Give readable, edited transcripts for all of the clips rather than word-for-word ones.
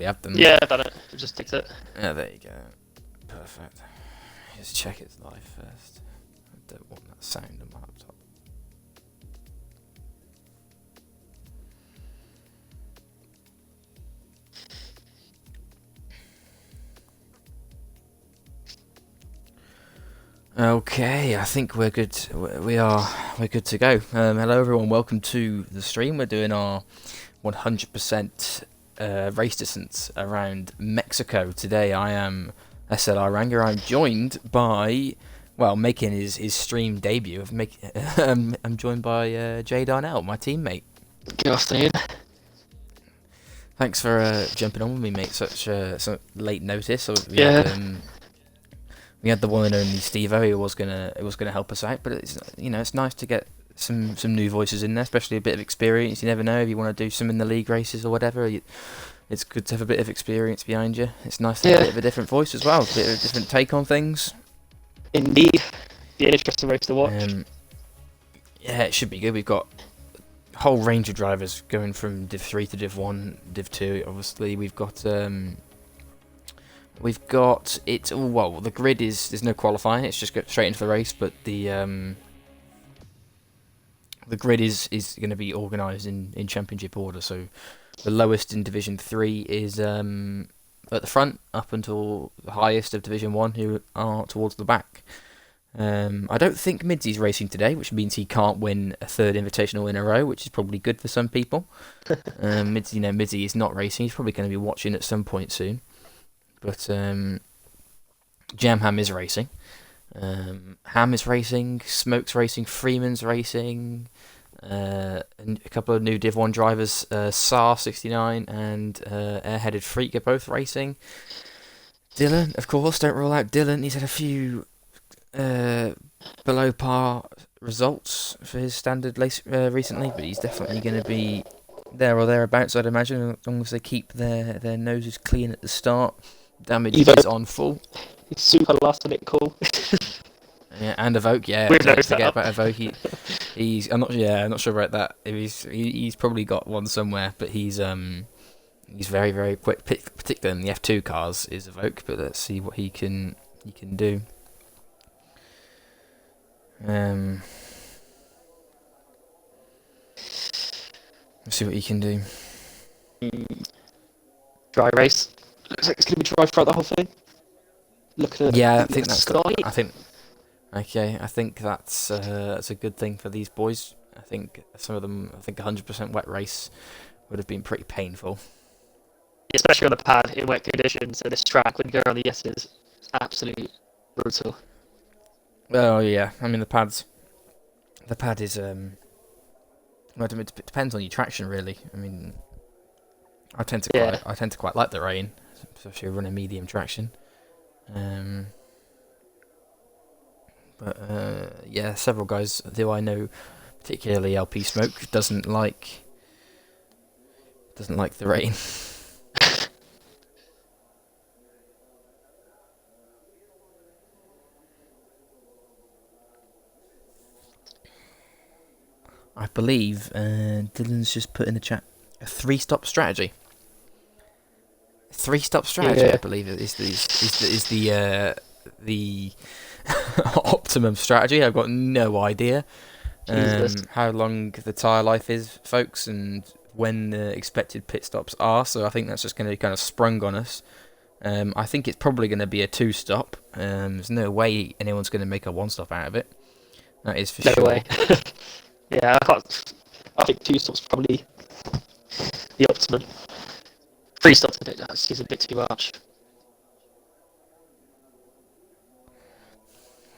probably have them. Yeah, I've done it. I've just ticked it. Yeah, there you go. Perfect. Just check it's live first. I don't want that sound on my laptop. Okay, I think we're good. We're good to go. Hello everyone, welcome to the stream. We're doing our 100% race distance around Mexico today. I am SLR Ranger. I'm joined by, well, making his stream debut. I'm joined by Jay Darnell, my teammate. Good afternoon. Thanks for jumping on with me, mate. Such late notice. So we had the one and only Steve-O who was gonna help us out, but it's nice to get some new voices in there, especially a bit of experience. You never know if you want to do some in the league races or whatever. It's good to have a bit of experience behind you. It's nice to have a bit of a different voice as well, a bit of a different take on things. Indeed, be an interesting race to watch. Yeah, it should be good. We've got a whole range of drivers going from Div 3 to Div 1, Div 2. Obviously, we've got it. Well, the grid there's no qualifying. It's just go straight into the race. But the grid is going to be organised in championship order. So the lowest in Division 3 is at the front, up until the highest of Division 1, who are towards the back. I don't think Midsy's racing today, which means he can't win a third Invitational in a row, which is probably good for some people. Midsy is not racing. He's probably going to be watching at some point soon. But Jamham is racing. Ham is racing. Smoke's racing. Freeman's racing. And a couple of new Div 1 drivers, SAR69 and Airheaded Freak, are both racing. Dylan, of course, don't rule out Dylan. He's had a few below par results for his standard race recently, but he's definitely going to be there or thereabouts, I'd imagine, as long as they keep their noses clean at the start. Damage is on full. He's super last minute cool. Yeah, and Evoke, yeah. Don't forget about Evoke. I'm not sure about that. He's probably got one somewhere, but he's very, very quick. Particularly in the F2 cars is Evoke, but let's see what he can do. Let's see what he can do. Dry race. Looks like it's going to be dry throughout the whole thing. Looking at I think that's good. I think that's a good thing for these boys. I think some of them. I think 100% wet race would have been pretty painful. Especially on the pad in wet conditions. So this track, when you go around the S's, it's absolutely brutal. Oh yeah, I mean the pad is well, it depends on your traction really. I mean, I tend to quite like the rain, especially running medium traction. But several guys who I know, particularly LP Smoke, doesn't like the rain. I believe Dylan's just put in the chat a 3-stop strategy. 3-stop strategy, I believe, is the optimum strategy. I've got no idea how long the tyre life is, folks, and when the expected pit stops are. So I think that's just going to be kind of sprung on us. I think it's probably going to be a 2-stop. There's no way anyone's going to make a 1-stop out of it. That is for sure. No way. Yeah, I think 2 stops probably the optimum. 3 stops is a bit too much.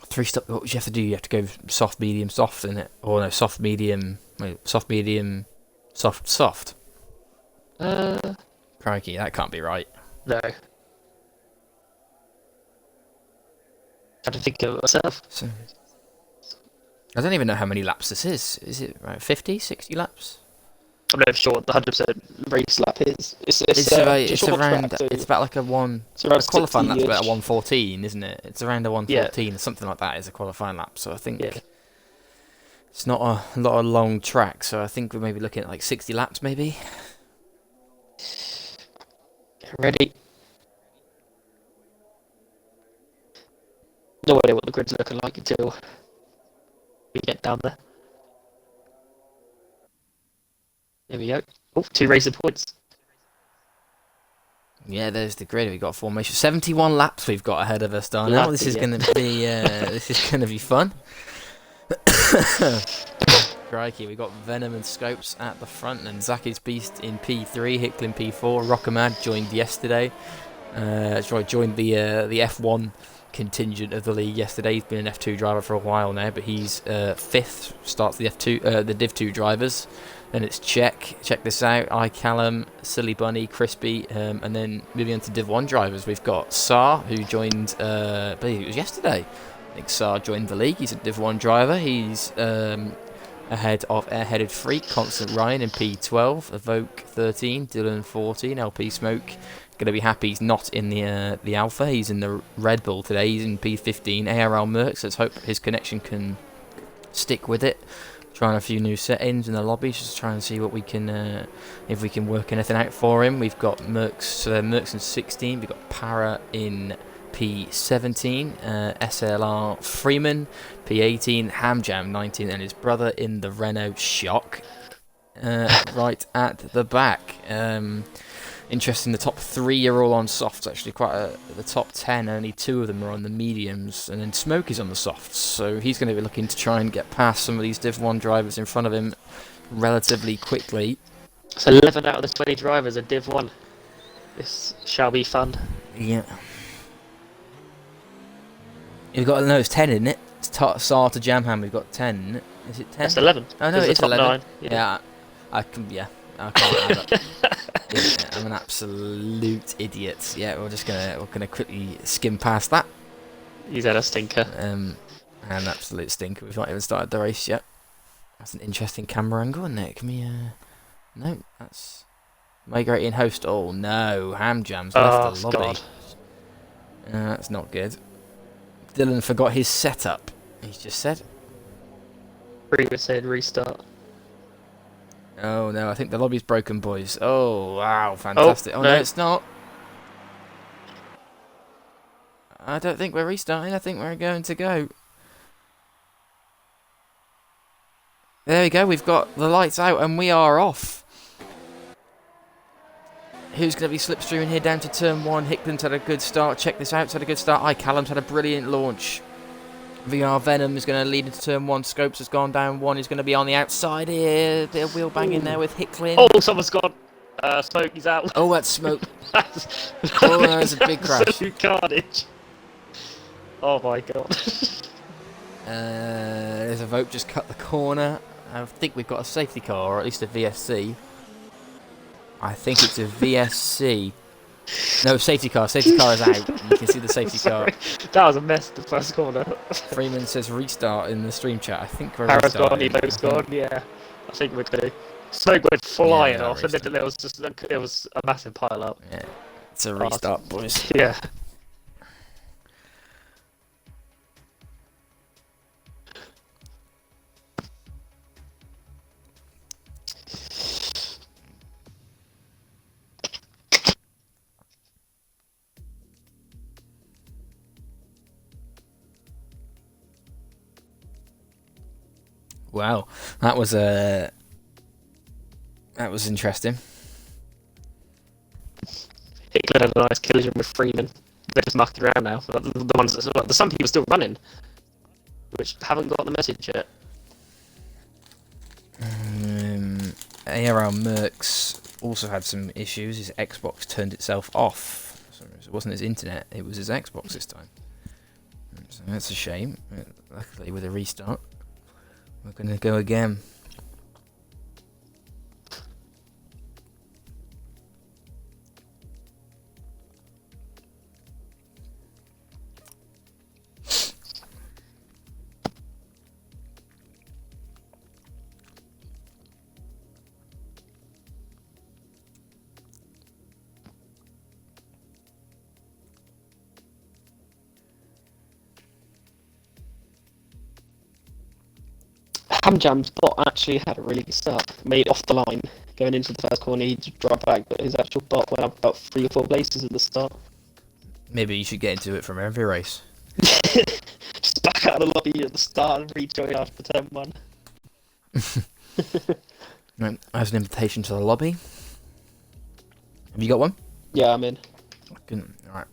3-stop. What do you have to do? You have to go soft, medium, soft in it, or no, soft, medium, soft, medium, soft. Crikey, that can't be right. No. I had to think of it myself. So, I don't even know how many laps this is. Is it 50, 60 laps? I'm not sure what the 100% race lap is. It's around. Track, so it's about like a one. It's around a qualifying lap's about a 1:14, isn't it? It's around a 1:14, yeah. Something like that is a qualifying lap. So I think it's not a lot of long track. So I think we're maybe looking at like 60 laps, maybe. Ready? No idea what the grid's looking like until we get down there. There we go. Oh, 2 racing points. Yeah, there's the grid. We've got a formation. 71 laps we've got ahead of us, Darnell. This is going to be fun. Crikey, we got Venom and Scopes at the front, and Zaki's Beast in P3, Hickle in P4. Rockamad joined yesterday. Joined the F1 contingent of the league yesterday. He's been an F2 driver for a while now, but he's 5th. Starts the F2, the Div 2 drivers. Then it's Check this out, iCallum, Silly Bunny, Crispy, and then moving on to Div 1 drivers, we've got Sar, who joined, I believe it was yesterday. I think Sar joined the league. He's a Div 1 driver. He's ahead of Airheaded Freak, Constant Ryan in P12, Evoke 13, Dylan 14, LP Smoke. Going to be happy he's not in the Alpha. He's in the Red Bull today. He's in P15, ARL Mercs. Let's hope his connection can stick with it. Trying a few new settings in the lobby, just trying to see what we can, if we can work anything out for him. We've got Mercs in 16. We've got Para in P17, SLR Freeman P18, Hamjam 19, and his brother in the Renault Shock, right at the back. Interesting, the top 3 are all on softs, actually. The top 10, only 2 of them are on the mediums, and then Smoke is on the softs, so he's going to be looking to try and get past some of these Div 1 drivers in front of him relatively quickly. So 11 out of the 20 drivers are Div 1. This shall be fun. Yeah. You've got, no, it's 10, isn't it? It's Sar to Jamham, we've got 10, isn't it? Is it 10? That's 11. Oh, no, it's 11. 9. Yeah, I can't add up. Yeah, I'm an absolute idiot. Yeah, we're gonna quickly skim past that. He's had a stinker. An absolute stinker. We've not even started the race yet. That's an interesting camera angle, isn't it? Can we? No, that's migrating host. Oh no, Hamjam's left the lobby. God. That's not good. Dylan forgot his setup. He's just said. Freeman said restart. Oh no, I think the lobby's broken, boys. Oh wow, fantastic. Oh no, it's not. I don't think we're restarting. I think we're going to go. There we go. We've got the lights out and we are off. Who's going to be slipstreaming here down to turn 1? Hickland's had a good start. Check this out. Had a good start. iCallum's had a brilliant launch. VR Venom is going to lead into turn 1. Scopes has gone down 1. He's going to be on the outside here. Bit of wheel banging there with Hicklin. Oh, someone's gone. Smoke, he's out. Oh, that's Smoke. Oh, that's a big crash. Absolute carnage. Oh my god. There's a vote just cut the corner. I think we've got a safety car, or at least a VSC. I think it's a VSC. No, safety car. Safety car is out. You can see the safety car. That was a mess, the first corner. Freeman says restart in the stream chat. I think we're Para's gone, restarting. Evo's gone, yeah. I think we're going to. Smoke went flying Yeah, off, and then it was a massive pile up. Yeah, it's a restart, boys. Yeah. Wow, that was interesting. Hickler had a nice collision with Freeman. They're just mucking around now. The ones that, there's some people still running, which haven't got the message yet. ARL Mercs also had some issues. His Xbox turned itself off. So it wasn't his internet, it was his Xbox this time. So that's a shame. Luckily, with a restart, we're going to go again. Hamjam's bot actually had a really good start. Made it off the line. going into the first corner, he just dropped back, but his actual bot went up about 3 or 4 places at the start. Maybe you should get into it from every race. Just back out of the lobby at the start and rejoin after turn 1. Right, as an invitation to the lobby. Have you got one? Yeah, I'm in. Alright.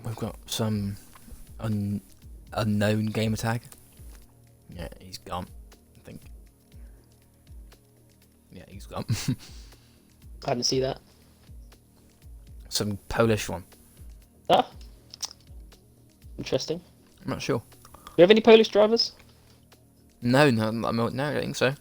We've got some unknown gamer tag. Yeah, he's gone, I think. Yeah, he's gone. I didn't see that. Some Polish one. Ah, interesting. I'm not sure. Do we have any Polish drivers? No, I don't think so.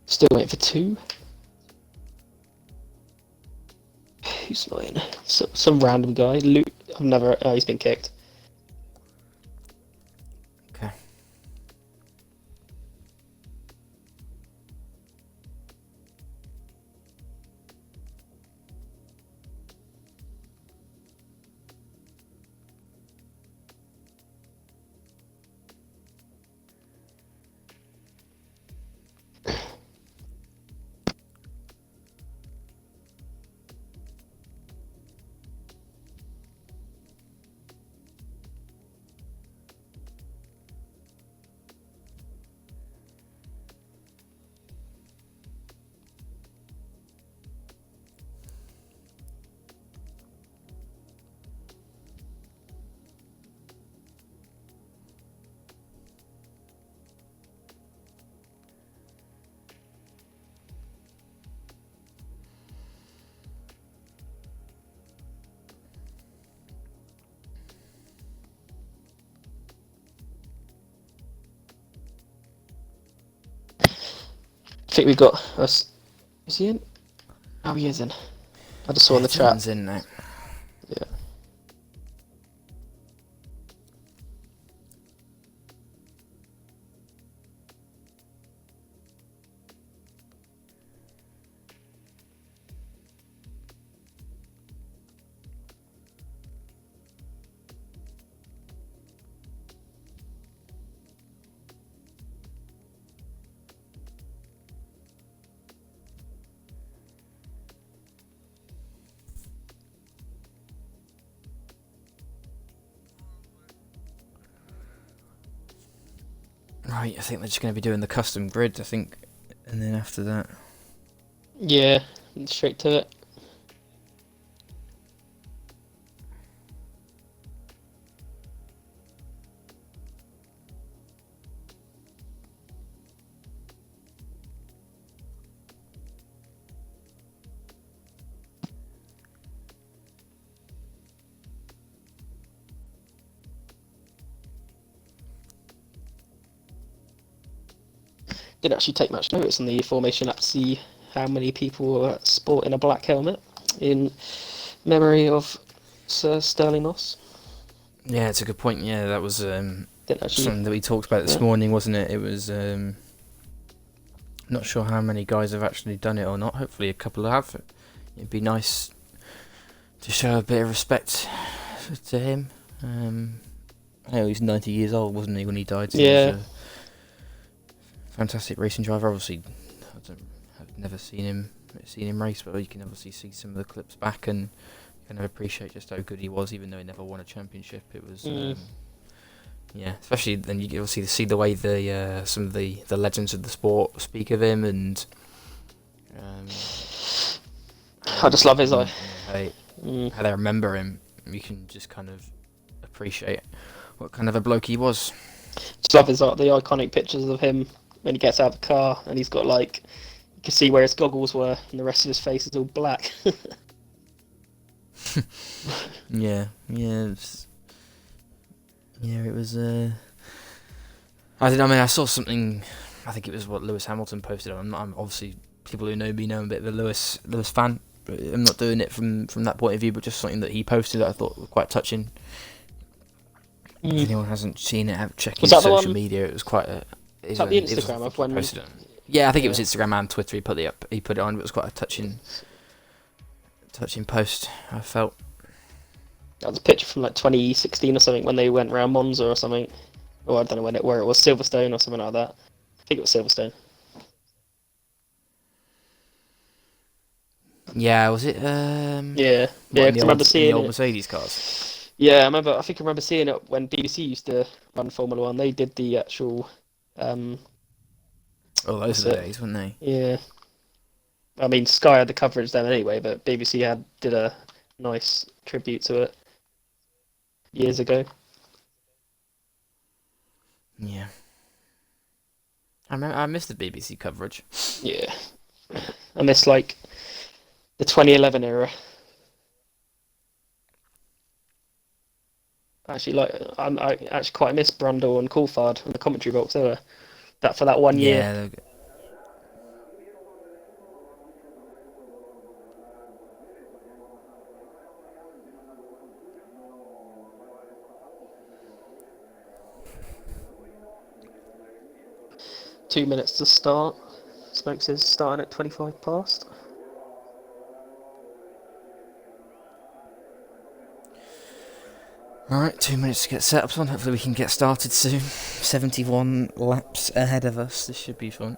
Still waiting for 2. Who's not in? Some random guy. Luke. I've never. Oh, he's been kicked. Okay. I think we got us. Is he in? Oh, he is in. I just saw in the chat. Someone's in now. Yeah. Right, I think they're just going to be doing the custom grid, I think, and then after that. Yeah. Straight to it. Didn't actually take much notice on the formation app to see how many people were sporting a black helmet in memory of Sir Sterling Moss. Yeah, it's a good point. Yeah, that was Didn't actually. something that we talked about this morning, wasn't it? It was not sure how many guys have actually done it or not. Hopefully, a couple have. It'd be nice to show a bit of respect to him. I know he's 90 years old, wasn't he, when he died? So Yeah. he was a fantastic racing driver. Obviously, I've never seen him race, but you can obviously see some of the clips back and kind of appreciate just how good he was, even though he never won a championship. It was. Yeah, especially then you can obviously see the way the some of the legends of the sport speak of him, and I just love his eye. How they remember him. You can just kind of appreciate what kind of a bloke he was. Just love his the iconic pictures of him when he gets out of the car and he's got like you can see where his goggles were and the rest of his face is all black. Yeah, yeah, yeah. It was. I did. I mean, I saw something. I think it was what Lewis Hamilton posted. I'm obviously people who know me know I'm a bit of a Lewis fan. But I'm not doing it from that point of view, but just something that he posted that I thought was quite touching. If Mm. anyone hasn't seen it, check Was his that the social one? media. It was quite a. Was It that the was, I Instagram think of he when? posted it. Yeah, I think it was Yeah, Instagram and Twitter. He put it up. He put it on. It was quite a touching post. I felt. that was a picture from like 2016 or something when they went around Monza or something. Or I don't know where it was, Silverstone or something like that. I think it was Silverstone. Yeah, was it Yeah, what yeah. Because I remember in the seeing old it. Mercedes cars? Yeah, I remember. I think I remember seeing it when BBC used to run Formula One. They did the actual. Um, Oh, those what's are the it? days, weren't they? Yeah. I mean, Sky had the coverage then anyway, but BBC did a nice tribute to it years ago. Yeah. I missed the BBC coverage. Yeah, I miss like the 2011 era. Actually, like I actually quite miss Brundle and Coulthard in the commentary box. They were that for that one year. Yeah, 2 minutes to start. Smokes is starting at 25 past. alright, 2 minutes to get set up on. Hopefully we can get started soon. 71 laps ahead of us. This should be fun.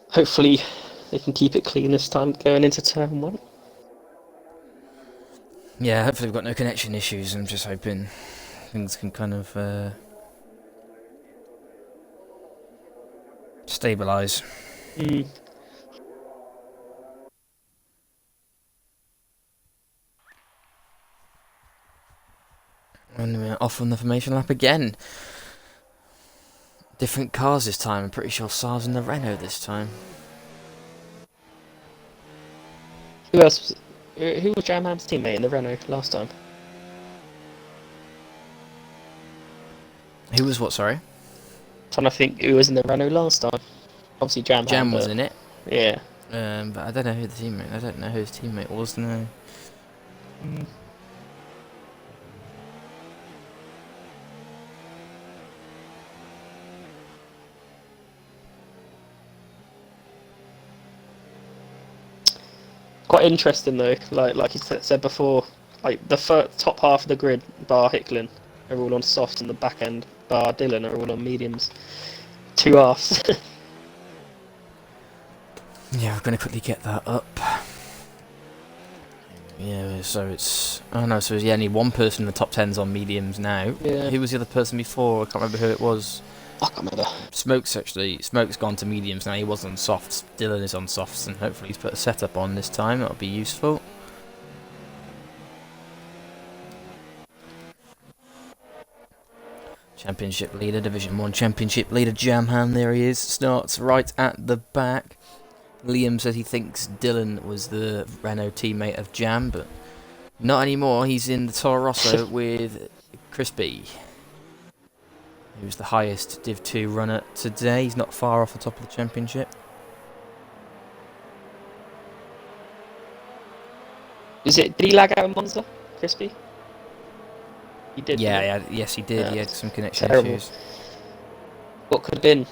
Hopefully, they can keep it clean this time going into turn one. Yeah, hopefully we've got no connection issues. I'm just hoping things can kind of stabilise. Mm. And we're off on the formation lap again. Different cars this time. I'm pretty sure Saab's in the Renault this time. Who else? Who was Jamham's teammate in the Renault last time? Who was what, sorry? Trying to think who was in the Renault last time. Obviously Jamham, Jam was but in it. yeah. But I don't know who the teammate. I don't know who his teammate was. No. Mm. Quite interesting though. Like you said before, like the top half of the grid, bar Hicklin, are all on softs, and the back end, bar Dylan, are all on mediums. Two halves. Yeah, we're gonna quickly get that up. Yeah, so it's. Oh no, so yeah, only one person in the top 10's on mediums now. Yeah. Who was the other person before? I can't remember who it was. I can't remember. Smoke's gone to mediums now. He was on softs. Dylan is on softs, and hopefully he's put a setup on this time. That'll be useful. Championship leader, Division 1 Championship leader, Jamham, there he is, starts right at the back. Liam says he thinks Dylan was the Renault teammate of Jam, but not anymore. He's in the Toro Rosso with Crispy, who's the highest Div 2 runner today. He's not far off the top of the championship. Did he lag out in Monza, Crispy? He did. Yeah, yes, he did. Yeah. He had some connection Terrible. issues. What could have been?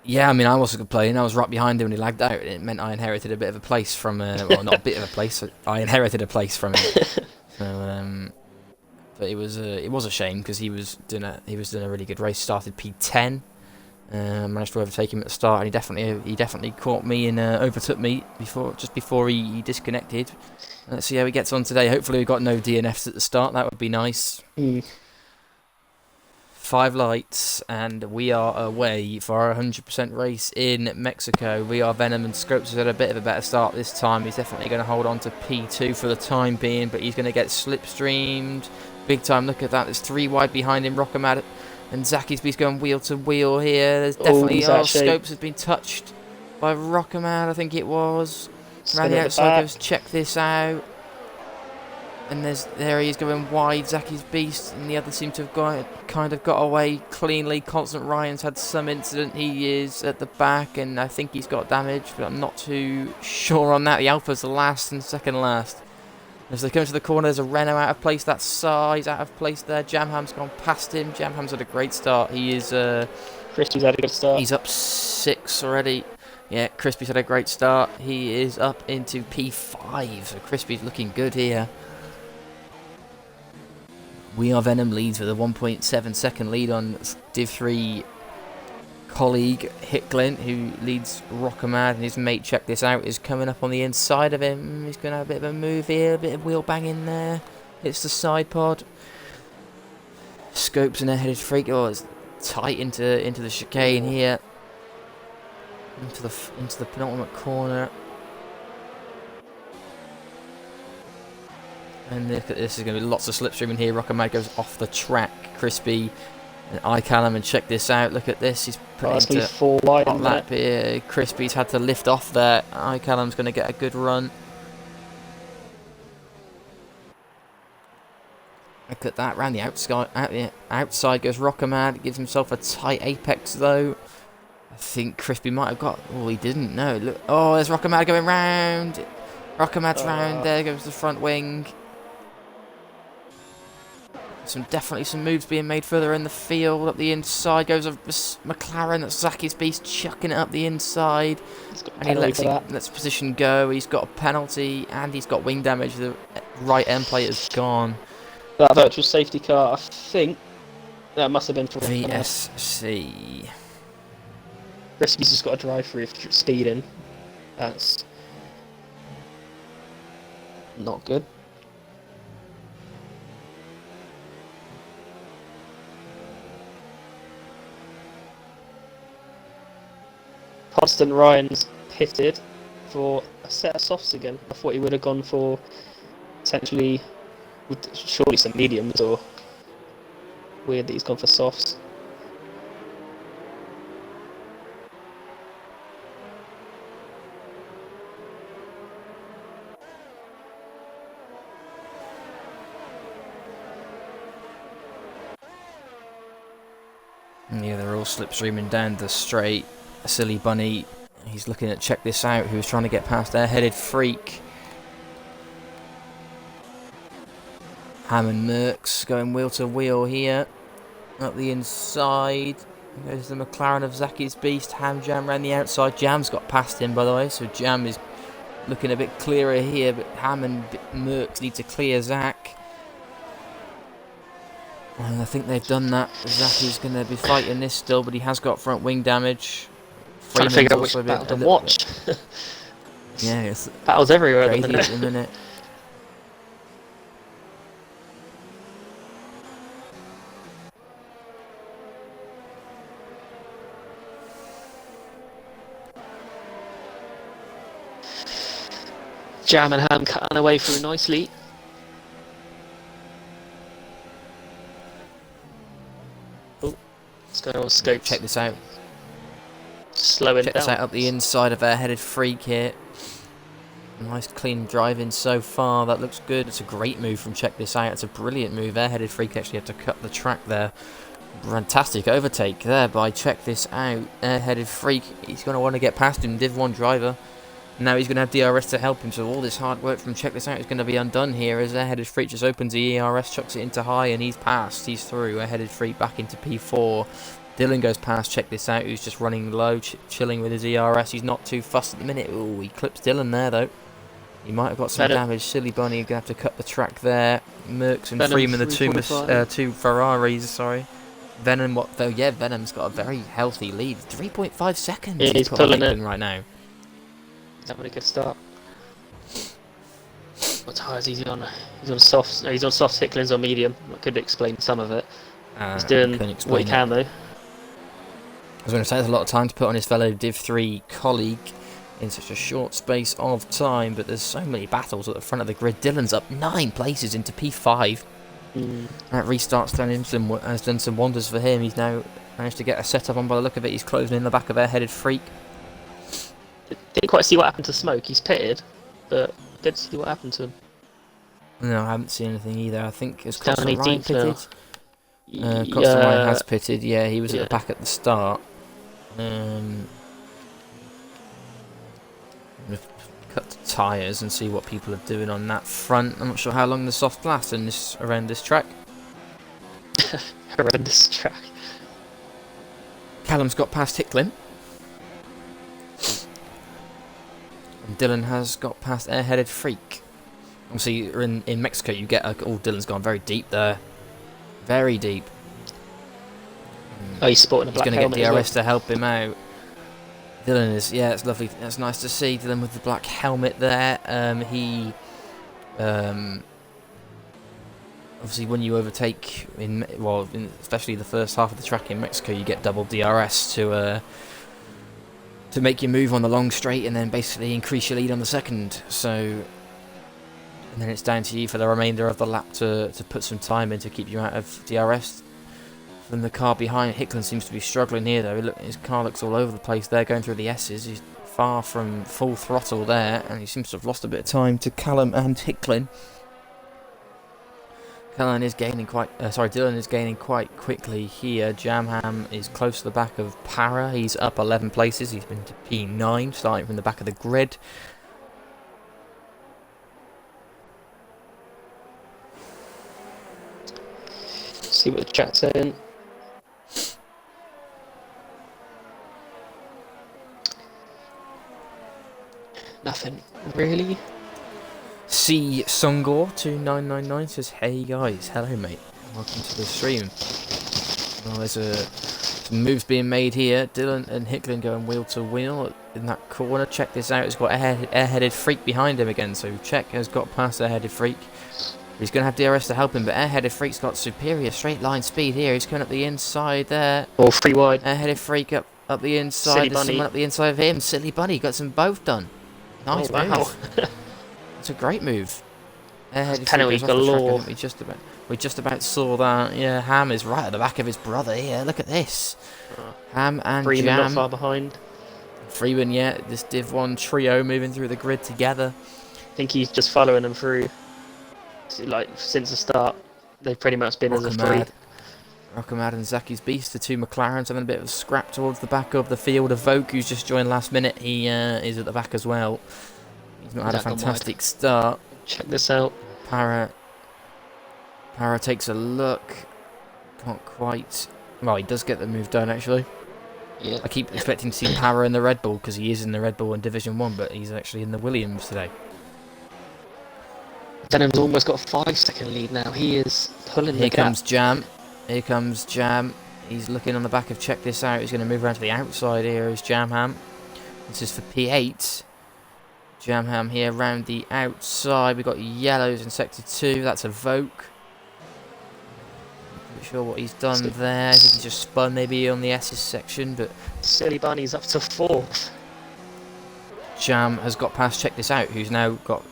Yeah, I mean, I wasn't complaining. I was right behind him and he lagged out. It meant I inherited a bit of a place from... well, not a bit of a place. I inherited a place from him. So, but it was a shame because he was doing a really good race. Started P10. Managed to overtake him at the start, and he definitely caught me and overtook me just before he disconnected. Let's see how he gets on today. Hopefully we got no DNFs at the start. That would be nice. 5 lights, and we are away for our 100% race in Mexico. We are Venom, and Scopes has had a bit of a better start this time. He's definitely going to hold on to P2 for the time being, but he's going to get slipstreamed big time. Look at that. There's 3 wide behind him. Rockamad and Zaki's Beast going wheel to wheel here. There's definitely... Scopes has been touched by Rockamad, I think it was. Around the outside goes, check this out. And there he is going wide, Zaki's Beast, and the others seem to have kind of got away cleanly. Constant Ryan's had some incident. He is at the back, and I think he's got damage, but I'm not too sure on that. The Alpha's the last and second last. As they come to the corner, there's a Renault out of place. That's He's out of place there. Jamham's gone past him. Jamham's had a great start. He is... Crispy's had a good start. He's up 6 already. Yeah, Crispy's had a great start. He is up into P5, so Crispy's looking good here. We Are Venom leads with a 1.7 second lead on Div 3 colleague Hitglint, who leads Rockamad, and his mate, check this out, is coming up on the inside of him. He's going to have a bit of a move here, a bit of wheel banging there. Hits the side pod. Scopes and a headed freak. Oh, it's tight into the chicane here. Into the penultimate corner. And look at this, there's going to be lots of slipstream in here. Rockamad goes off the track. Crispy and iCallum, and check this out. Look at this, he's put into 4 wide hot lap here. Crispy's had to lift off there. iCallum's going to get a good run. Look at that, round the outside goes Rockamad. Gives himself a tight apex though. I think Crispy might have got... Oh, he didn't, no. Look, oh, there's Rockamad going round. Rockamad's round, there goes the front wing. Definitely some moves being made further in the field. Up the inside goes a McLaren. That's Zaki's Beast chucking it up the inside. And he lets position go. He's got a penalty and he's got wing damage. The right end plate is gone. That virtual safety car, I think, that must have been for VSC. Crispy's just got a drive through speeding. That's not good. Constant Ryan's pitted for a set of softs again. I thought he would have gone for potentially, surely some mediums, or weird that he's gone for softs. Yeah, they're all slipstreaming down the straight. A silly bunny, he's looking at check this out, who's trying to get past their headed freak. Ham and Mercs going wheel to wheel here. Up the inside. There's the McLaren of Zaki's Beast. Ham Jam around the outside. Jam's got past him, by the way, so Jam is looking a bit clearer here, but Ham and Mercs need to clear Zak. And I think they've done that. Zaki's going to be fighting this still, but he has got front wing damage. Trying to figure out which battle to watch. Yeah, it's battles everywhere crazy at the minute. Jam and Ham cutting away through nicely. Oh, what's going on with Scopes? Check this out. Slowing Check down. this out up the inside of Airheaded Freak here. Nice clean driving so far. That looks good. It's a great move from Check This Out. It's a brilliant move. Airheaded Freak actually had to cut the track there. Fantastic overtake there by Check This Out. Airheaded Freak. He's going to want to get past him. Div 1 driver. Now he's going to have DRS to help him. So all this hard work from Check This Out is going to be undone here as Airheaded Freak just opens the ERS, chucks it into high, and he's passed. He's through. Airheaded Freak back into P4. Dylan goes past Check This Out, who's just running low, chilling with his ERS. He's not too fussed at the minute. Ooh, he clips Dylan there, though. He might have got some damage. Silly Bunny going to have to cut the track there. Merckx and Freeman, the two Ferraris, sorry. Venom, what though? Yeah, Venom's got a very healthy lead. 3.5 seconds. Yeah, he's pulling it right now. He's having a good start. What tyres is he on? He's on soft. No, he's on soft. Hicklin's on medium. I could explain some of it. He's doing what he can though. I was going to say there's a lot of time to put on his fellow Div 3 colleague in such a short space of time, but there's so many battles at the front of the grid. Dylan's up 9 places into P5. That restart's has done some wonders for him. He's now managed to get a setup on by the look of it. He's closing in the back of Airheaded Freak. Didn't quite see what happened to Smoke. He's pitted, but I did see what happened to him. No, I haven't seen anything either. I think it's down Ryan 18th pitted. Ryan has pitted. Yeah, he was at the back at the start. Cut the tyres and see what people are doing on that front. I'm not sure how long the soft lasts in around this track. Horrendous track. Callum's got past Hicklin. And Dylan has got past Airheaded Freak. Obviously, in Mexico, you get Dylan's gone very deep there. Very deep. Oh, he's sporting a black helmet. He's going to get DRS to help him out. Dylan is, yeah, it's lovely. That's nice to see. Dylan with the black helmet there. Obviously, when you overtake especially the first half of the track in Mexico, you get double DRS to make your move on the long straight, and then basically increase your lead on the second. So, and then it's down to you for the remainder of the lap to put some time in to keep you out of DRS. From the car behind, Hicklin seems to be struggling here though. Look, his car looks all over the place there, going through the S's. He's far from full throttle there, and he seems to have lost a bit of time to Callum and Hicklin. Dylan is gaining quite quickly here. Jamham is close to the back of Para. He's up 11 places. He's been to P9, starting from the back of the grid. See what the chat's saying. Nothing really. C Sungor 2999 says, "Hey guys, hello mate, welcome to the stream." Well, there's some moves being made here. Dylan and Hicklin going wheel to wheel in that corner. Check this out. He's got Airheaded Freak behind him again. So Check has got past Airheaded Freak. He's going to have DRS to help him, but Airheaded Freak's got superior straight line speed here. He's coming up the inside there. Oh, free wide. Airheaded Freak up the inside. There's someone up the inside of him. Silly Bunny got them both done. Nice move. Wow. It's a great move. Penalty galore. We just about saw that. Yeah, Ham is right at the back of his brother here. Look at this. Ham and Freeman Jam. not far behind. Freeman, yeah. This Div 1 trio moving through the grid together. I think he's just following them through. Like, since the start, they've pretty much been as a three. Rockamad and Zaki's Beast, the two McLarens, having a bit of a scrap towards the back of the field. Evoke, who's just joined last minute, he is at the back as well. He's not had a fantastic start. Check this out. Para takes a look. Can't quite. Well, he does get the move done actually. Yeah. I keep expecting to see Para in the Red Bull because he is in the Red Bull in Division 1, but he's actually in the Williams today. Denham's almost got a 5-second lead now. He is pulling the gap. Here comes Jam. He's looking on the back of Check This Out. He's going to move around to the outside here is Jamham. This is for P8. Jamham here round the outside. We've got yellows in Sector 2. That's Evoke. Not sure what he's done there. I think he just spun maybe on the S's section, but Silly Bunny's up to 4th. Jam has got past Check This Out, who's now got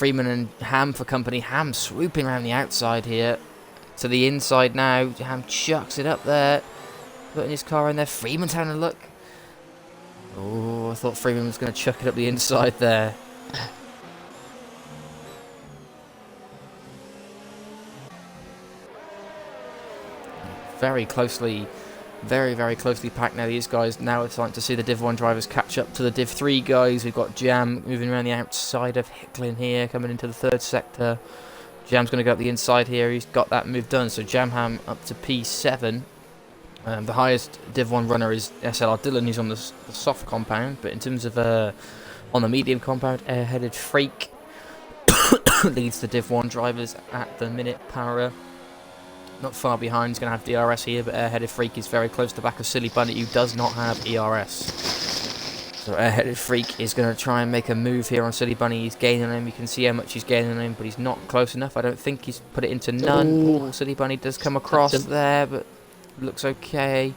Freeman and Ham for company. Ham swooping around the outside here. To the inside now. Ham chucks it up there. Putting his car in there. Freeman's having a look. Oh, I thought Freeman was going to chuck it up the inside there. Very closely, very closely packed now. These guys now are starting to see the Div 1 drivers catch up to the Div 3 guys. We've got Jam moving around the outside of Hicklin here, coming into the third sector. Jam's going to go up the inside here. He's got that move done. So Jamham up to P7. The highest Div 1 runner is SLR Dylan, who's on the soft compound. But in terms of on the medium compound, airheaded Freak leads the Div 1 drivers at the minute. Para not far behind. He's going to have DRS here, but airheaded Freak is very close to the back of Silly Bunny, who does not have ERS. So airheaded Freak is going to try and make a move here on Silly Bunny. He's gaining on him. You can see how much he's gaining on him, but he's not close enough. I don't think he's put it into none. Ooh, Silly Bunny does come across there, but looks okay.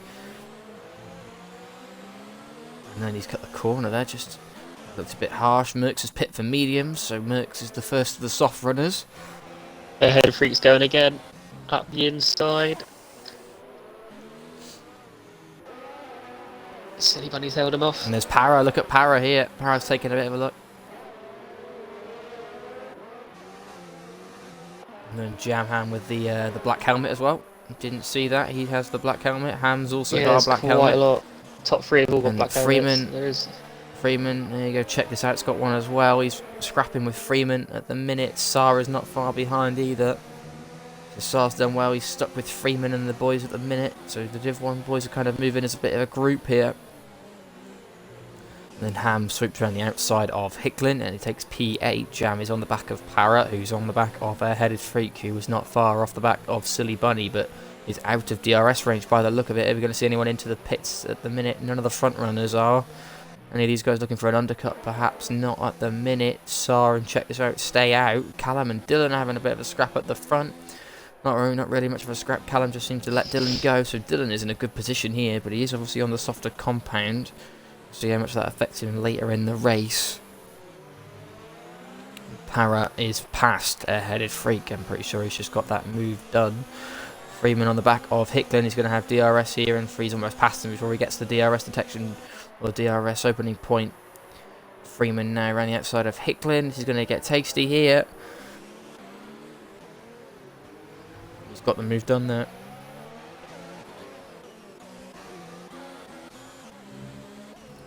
And then he's cut the corner there. Just looks a bit harsh. Merckx has pit for mediums, so Merckx is the first of the soft runners. Airheaded Freak's going again. Up the inside. Silly Bunny's held him off. And there's Para. Look at Para here. Para's taking a bit of a look. And then Jamham with the black helmet as well. Didn't see that. He has the black helmet. Ham's also got a black helmet. Quite a lot. Top three have all got and black Freeman, helmets. There is. Freeman, there you go. Check this out. It's got one as well. He's scrapping with Freeman at the minute. Sarah's not far behind either. So Sar's done well. He's stuck with Freeman and the boys at the minute. So the Div 1 boys are kind of moving as a bit of a group here. And then Ham swoops around the outside of Hicklin and he takes P8. Jam is on the back of Para, who's on the back of Airheaded Freak, who was not far off the back of Silly Bunny, but is out of DRS range by the look of it. Are we going to see anyone into the pits at the minute? None of the front runners are. Any of these guys looking for an undercut? Perhaps not at the minute. Sar and check this out. Stay out. Callum and Dylan are having a bit of a scrap at the front. Not really much of a scrap. Callum just seems to let Dylan go, so Dylan is in a good position here, but he is obviously on the softer compound. See how much that affects him later in the race. Para is past Airheaded Freak. I'm pretty sure he's just got that move done. Freeman on the back of Hicklin. He's going to have DRS here, and Free's almost past him before he gets the DRS detection or DRS opening point. Freeman now around the outside of Hicklin. He's going to get tasty here. He's got the move done there.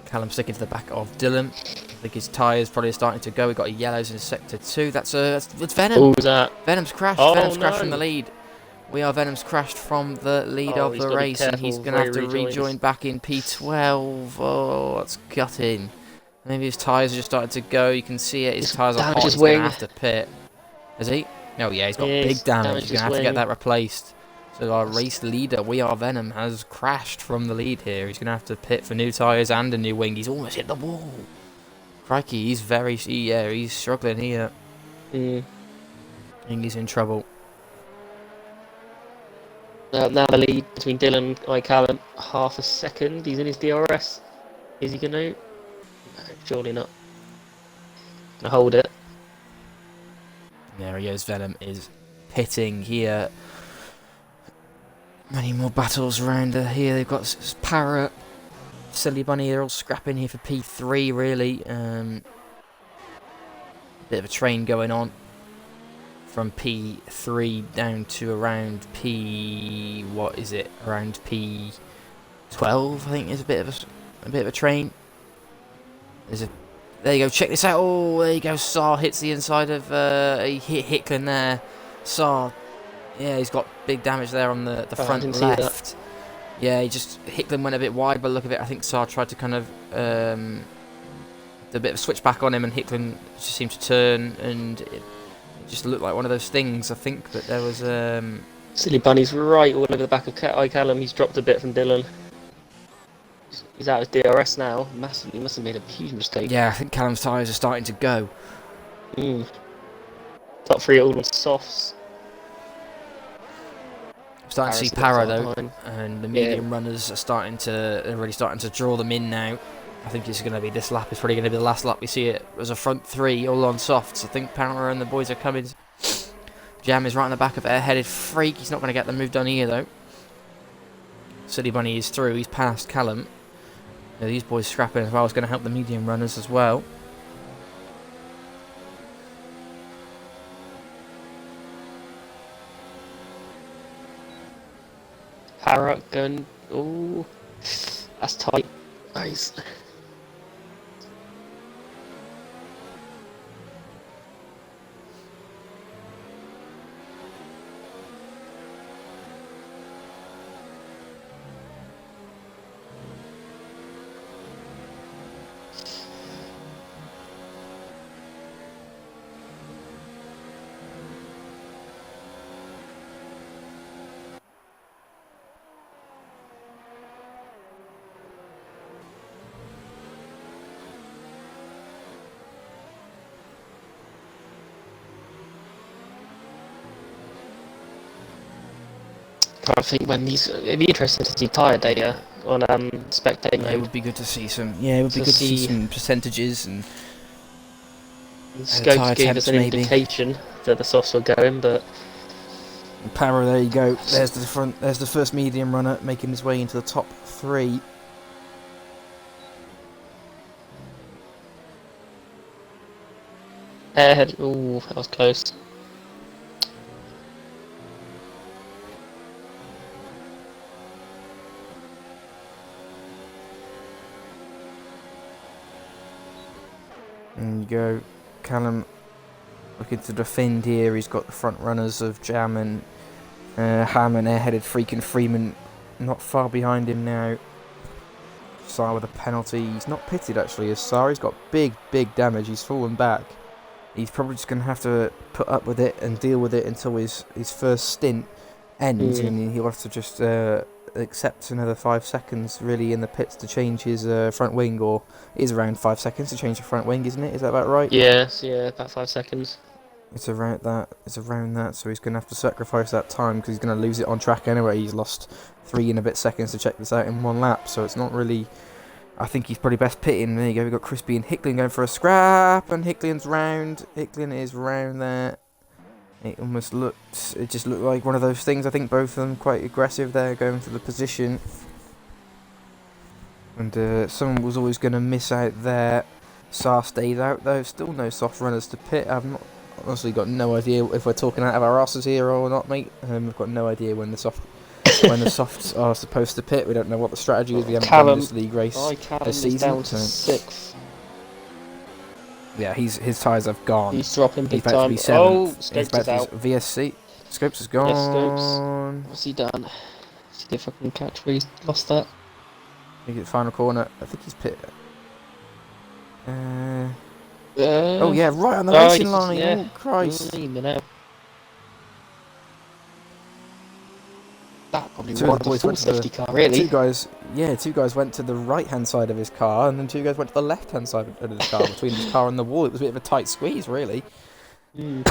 Callum sticking to the back of Dylan. I think his tyres probably starting to go. We've got a yellows in sector 2. That's Venom. Who's that? Venom's crashed. Oh, Venom's crashed no. from the lead. Venom's crashed from the lead of he's the gotta be race, and he's careful going to have to where he rejoin rejoins. back in P12. Oh, that's gutting. Maybe his tyres are just starting to go. You can see it. His tyres are hot. Damaged He's his going to wing. have to pit. Has he? Oh, yeah, he's got Yeah, big he's damage. damaged He's his going to have to get wing. that replaced. So our race leader, Venom, has crashed from the lead here. He's going to have to pit for new tyres and a new wing. He's almost hit the wall. Crikey, he's he's struggling here. I think he's in trouble. Now the lead between Dylan and Callum, half a second. He's in his DRS. Is he going to? No, surely not. Gonna hold it. There he goes. Venom is pitting here. Many more battles around here. They've got Para, Silly Bunny. They're all scrapping here for P3. Really, bit of a train going on from P3 down to around P. What is it? Around P12. I think is a bit of a train. There you go. Check this out. Oh, there you go. Sar hits the inside of he hit Hicklin there. Sar. Yeah, he's got big damage there on the front left. Yeah, Hicklin went a bit wide by the look of it. I think Sar tried to kind of do a bit of a switchback on him, and Hicklin just seemed to turn, and it just looked like one of those things, I think. But there was Silly Bunny's right all over the back of Callum. He's dropped a bit from Dylan. He's out of DRS now. Massively, must have made a huge mistake. Yeah, I think Callum's tyres are starting to go. Top three all on softs. Starting to see Para though, and the medium runners are really starting to draw them in now. I think it's going to be this lap. It's probably going to be the last lap we see it as a front three all on softs. I think Power and the boys are coming. Jam is right on the back of Airheaded Freak. He's not going to get the move done here though. Silly Bunny is through. He's past Callum. Now, these boys scrapping as well. It's going to help the medium runners as well. Harrock going. Oh, that's tight. Nice. I think when these, it'd be interesting to see tyre data on spectating Yeah, it mode. would be good to see some. Yeah, it would be good to see some percentages and Scopes tyre gave temps us an maybe. indication that the softs were going, but Power, there you go. There's the front. There's the first medium runner making his way into the top three. Airhead. Ooh, that was close. And you go, Callum looking to defend here. He's got the front runners of Jam and Ham and Airheaded Freak and Freeman not far behind him now. Sar with a penalty. He's not pitted actually as Sar. He's got big damage. He's fallen back. He's probably just going to have to put up with it and deal with it until his first stint ends. And he'll have to just accept another 5 seconds really in the pits to change his front wing, or it is around 5 seconds to change the front wing, isn't it? Is that about right? Yes, yeah, about 5 seconds. It's around that. It's around that. So he's going to have to sacrifice that time because he's going to lose it on track anyway. He's lost 3 and a bit seconds to check this out in 1 lap. So it's not really. I think he's probably best pitting. There you go. We've got Crispy and Hicklin going for a scrap, and Hicklin's round. Hicklin is round there. It almost looked. It just looked like one of those things. I think both of them quite aggressive there, going for the position. And someone was always going to miss out there. Sar stayed out though. Still no soft runners to pit. I've not, honestly got no idea if we're talking out of our asses here or not, mate. We've got no idea when the softs are supposed to pit. We don't know what the strategy is. We haven't done this league race this season. Down to 6th. Yeah, his tyres have gone. He's dropping big He's about to time. be 7th. Oh, He's Scopes about is to be out. VSC. Scopes is gone. Yes, Scopes. What's he done? See if I can catch where he's lost that. I think it's final corner. I think he's pit. Oh yeah, right on the racing line. Yeah. Oh Christ! That probably Two of was the the boys full went to safety car, really. Two guys went to the right-hand side of his car, and then 2 guys went to the left-hand side of his car, between his car and the wall. It was a bit of a tight squeeze, really. They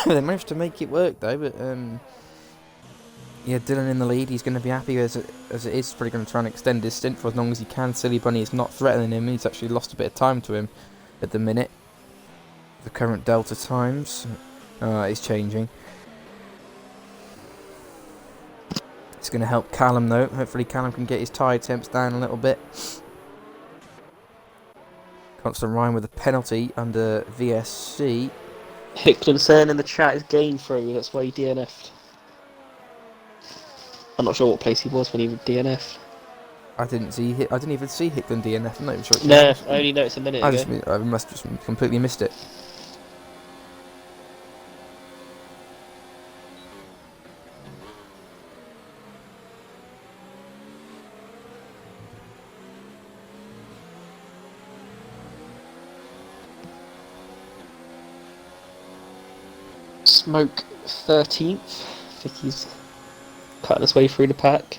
managed to make it work, though, but yeah, Dylan in the lead. He's going to be happy as it is. He's probably going to try and extend his stint for as long as he can. Silly Bunny is not threatening him. He's actually lost a bit of time to him at the minute. The current Delta times. He's changing. It's going to help Callum though. Hopefully Callum can get his tyre temps down a little bit. Constant Ryan with a penalty under VSC. Hicklin saying in the chat is game through, that's why he DNF'd. I'm not sure what place he was when he DNF'd. I didn't even see Hicklin DNF. I'm not even sure. No, I only noticed a minute ago. I must have just completely missed it. Smoke 13th. I think he's cutting his way through the pack.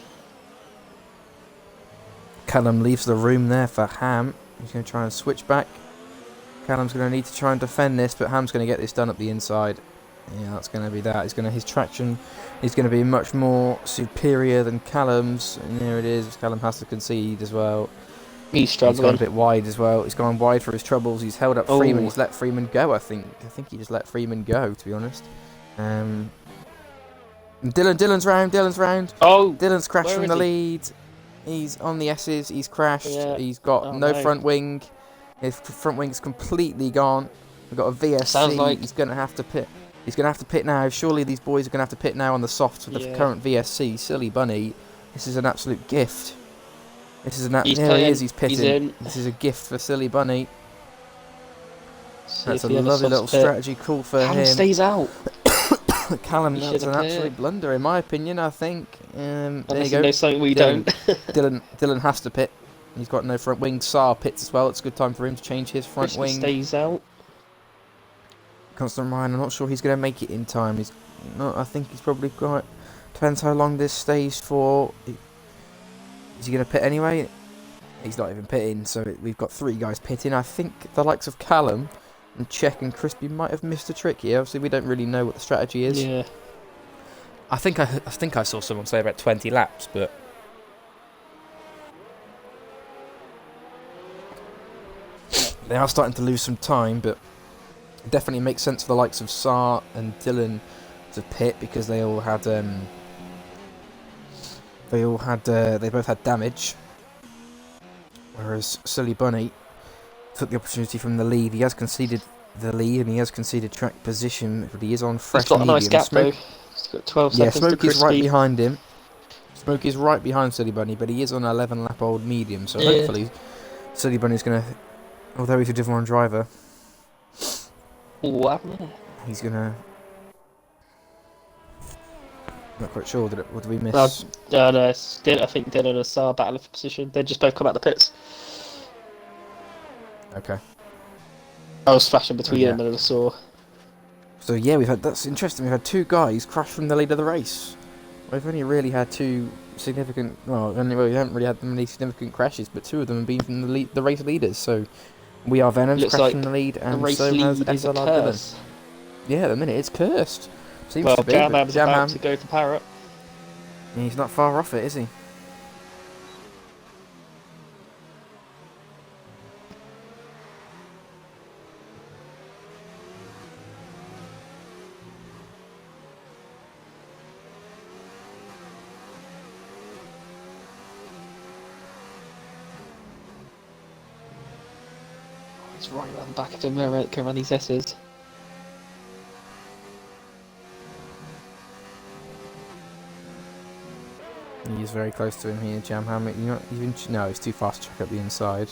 Callum leaves the room there for Ham. He's going to try and switch back. Callum's going to need to try and defend this, but Ham's going to get this done up the inside. Yeah, that's going to be that. His traction is going to be much more superior than Callum's. And there it is. Callum has to concede as well. He's He's gone a struggling. bit wide as well. He's gone wide for his troubles. He's held up Freeman. Oh, He's let Freeman go. I think he just let Freeman go. To be honest. Dylan's round. oh, Dylan's crashed where from is the he? lead. He's on the S's. He's crashed. Yeah. He's got Oh no no. front wing. His front wing's completely gone. We've got a Sounds VSC. like He's going to have to pit. He's going to have to pit now. Surely these boys are going to have to pit now on the softs with the yeah. current VSC. Silly bunny. This is an absolute gift. This is He's there he pitting. is. He's pitting. He's in. This is a gift for Silly bunny. See That's if a the other lovely softs little pit. strategy call for Callum him. stays out. Callum, He that's should an have absolute pitted. blunder in my opinion. I think. There you Unless he go. knows something we Dylan, don't. Dylan has to pit. He's got no front wing. Saar pits as well. It's a good time for him to change his front Crispy wing. stays out. Constant Ryan, I'm not sure he's going to make it in time. He's not. I think he's probably got. Depends how long this stays for. Is he going to pit anyway? He's not even pitting. So we've got 3 guys pitting. I think the likes of Callum and Czech and Crispy might have missed a trick here. Obviously, we don't really know what the strategy is. Yeah. I think I saw someone say about 20 laps, but they are starting to lose some time. But it definitely makes sense for the likes of Saar and Dylan to pit because they all had they both had damage. Whereas Silly Bunny took the opportunity from the lead. He has conceded the lead and he has conceded track position, but he is on fresh He's got a medium. nice gap Smoke, though. He's got 12 yeah, seconds to Smoke is right Crispy. behind him. Smoke is right behind Silly Bunny, but he is on an 11 lap old medium, so Yeah. hopefully Silly Bunny's going to, although he's a Div 1 driver, Ooh, what happened there? he's going to, not quite sure, what did we miss? No, I think Dylan and Saar battle for position. They just both come out the pits. Okay. I was flashing between Yeah. them and I saw. So yeah, that's interesting, we've had 2 guys crash from the lead of the race. We've only really had 2 significant, we haven't really had many significant crashes, but 2 of them have been from the race leaders, so we are Venoms Looks crashed like from the lead, The and race so has lead as a SLR Dylan. curse. Yeah, at the minute it's cursed. Seems Well, to be, Jam but Ham's about to go for Parrot. he's not far off it, is he? He's right around the back of him. Can run these S's. He is very close to him here, Jamham. You're not even. No, he's too fast to check up the inside.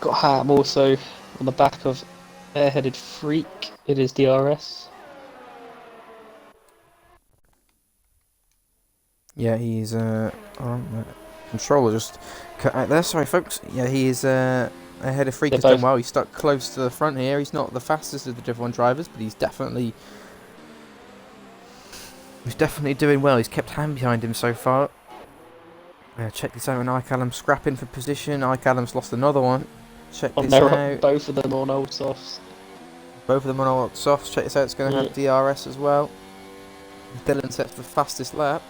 Got Ham also on the back of Airheaded Freak. It is DRS. Yeah, he's controller just cut out there. Sorry, folks. Yeah, he is ahead of Freak. Has done well. He's stuck close to the front here. He's not the fastest of the Div 1 drivers, but he's definitely doing well. He's kept Ham behind him so far. Check this out. And iCallum scrapping for position. iCallum's lost another one. Check this out. Both of them on old softs. Both of them on old softs. Check this out. It's going to have DRS as well. Dylan sets the fastest lap.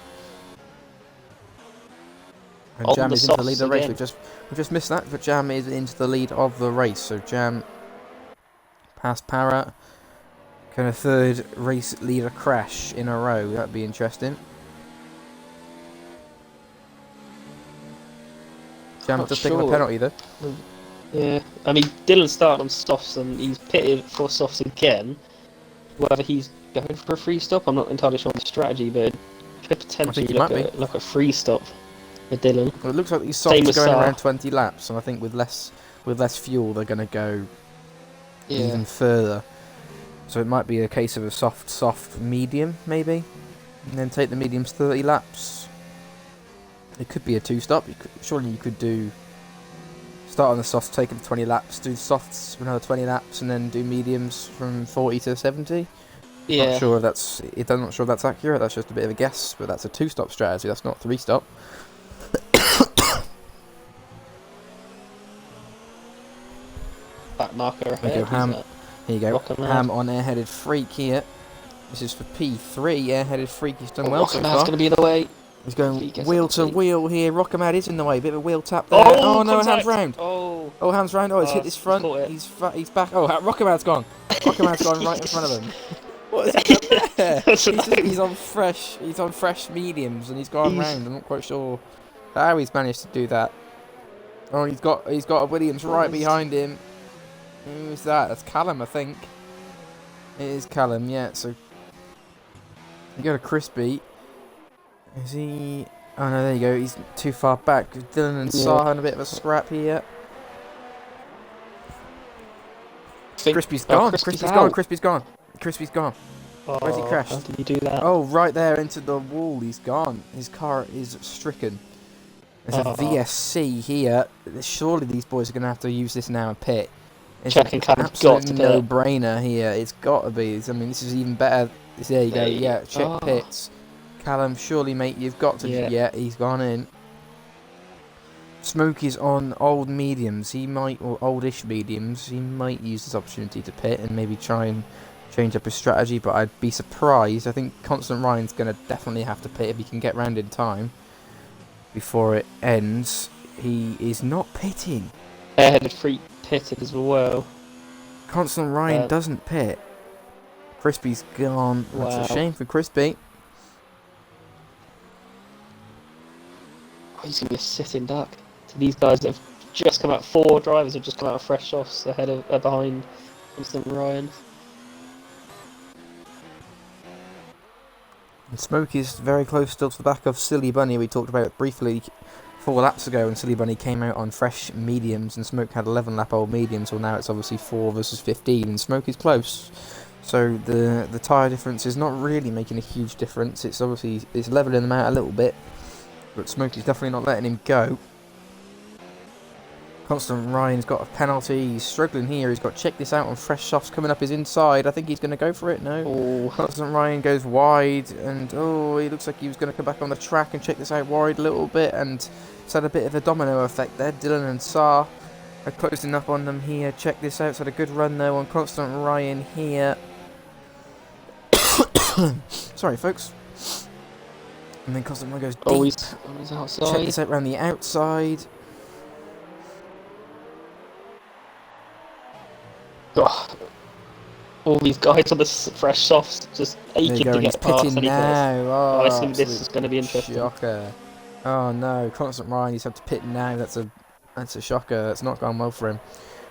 And Jam is into the lead of the race. We've just missed that, but Jam is into the lead of the race. So Jam past Parrot. Can a third race leader crash in a row? That'd be interesting. Jam just taking a penalty though. Yeah, I mean Dylan's starting on softs and he's pitted for softs again. Whether he's going for a free stop, I'm not entirely sure on the strategy, but it could potentially look at free stop with Dylan. Well, it looks like these softs are going around 20 laps, and I think with less fuel, they're going to go even further. So it might be a case of a soft medium, maybe, and then take the mediums 30 laps. It could be a 2-stop. Surely you could do start on the softs, take them 20 laps, do softs for another 20 laps, and then do mediums from 40 to 70. Yeah. I'm not sure if that's accurate. That's just a bit of a guess, but that's a 2-stop strategy. That's not 3-stop. back marker There you go, ahead. He's Ham. at Here you go. Rockamad. Ham on airheaded freak here. This is for P3. Airheaded freak. He's done Oh, well so Rockamad's far. going to be in the way. He's Hopefully going he gets wheel up the to seat. wheel here. Rockamad is in the way. Bit of a wheel tap there. Oh, No, contact! Ham's round. Oh, Oh, Ham's round. Oh, it's hit he's his front. caught it. He's back. Oh, Rockamad's gone. Rockamad's gone right in front of him. What has he done there? He's on fresh. He's on fresh mediums and he's gone round. I'm not quite sure how he's managed to do that. Oh, he's got a Williams right behind him. Who's that? That's Callum, I think. It is Callum, yeah. So you go to Crispy. Is he? Oh no, there you go. He's too far back. Dylan and Saar having a bit of a scrap here. Crispy's gone. Crispy's gone. Crispy's gone. Crispy's gone. Oh, Where's he crashed? how did he do that? Oh, right there into the wall. He's gone. His car is stricken. There's a VSC here. Surely these boys are going to have to use this now and pit. It's Checking an Callum's got absolute to pit. no-brainer here. It's got to be. I mean, this is even better. There you go. Yeah, check pits. Callum, surely, mate, you've got to. Yeah, he's gone in. Smokey's on old mediums. He might, or oldish mediums. He might use this opportunity to pit and maybe try and change up his strategy. But I'd be surprised. I think Constant Ryan's going to definitely have to pit if he can get round in time before it ends. He is not pitting. Airheaded freak pitted as well. Constant Ryan doesn't pit. Crispy's gone. Wow. That's a shame for Crispy. Oh, he's going to be a sitting duck. So these guys that have just come out, 4 drivers have just come out of fresh offs ahead of behind Constant Ryan. And Smokey's very close still to the back of Silly Bunny. We talked about it briefly 4 laps ago when Silly Bunny came out on fresh mediums and Smoke had 11 lap old mediums. Well, now it's obviously 4 versus 15 and Smokey's close. So the tyre difference is not really making a huge difference. It's obviously levelling them out a little bit, but Smokey's definitely not letting him go. Constant Ryan's got a penalty. He's struggling here. He's got to check this out on fresh softs coming up his inside. I think he's going to go for it. No. Oh. Constant Ryan goes wide, and he looks like he was going to come back on the track and check this out wide a little bit, and it's had a bit of a domino effect there. Dylan and Saar are closing up on them here. Check this out. It's had a good run though on Constant Ryan here. Sorry, folks. And then Constant Ryan goes deep. Oh, he's on his outside. Check this out around the outside. Oh, all these guys on the fresh softs just aching to get past. Pitting now. Oh, I think this is going to be interesting. Shocker. Oh no, Constant Ryan, he's had to pit now. That's a shocker. That's not gone well for him.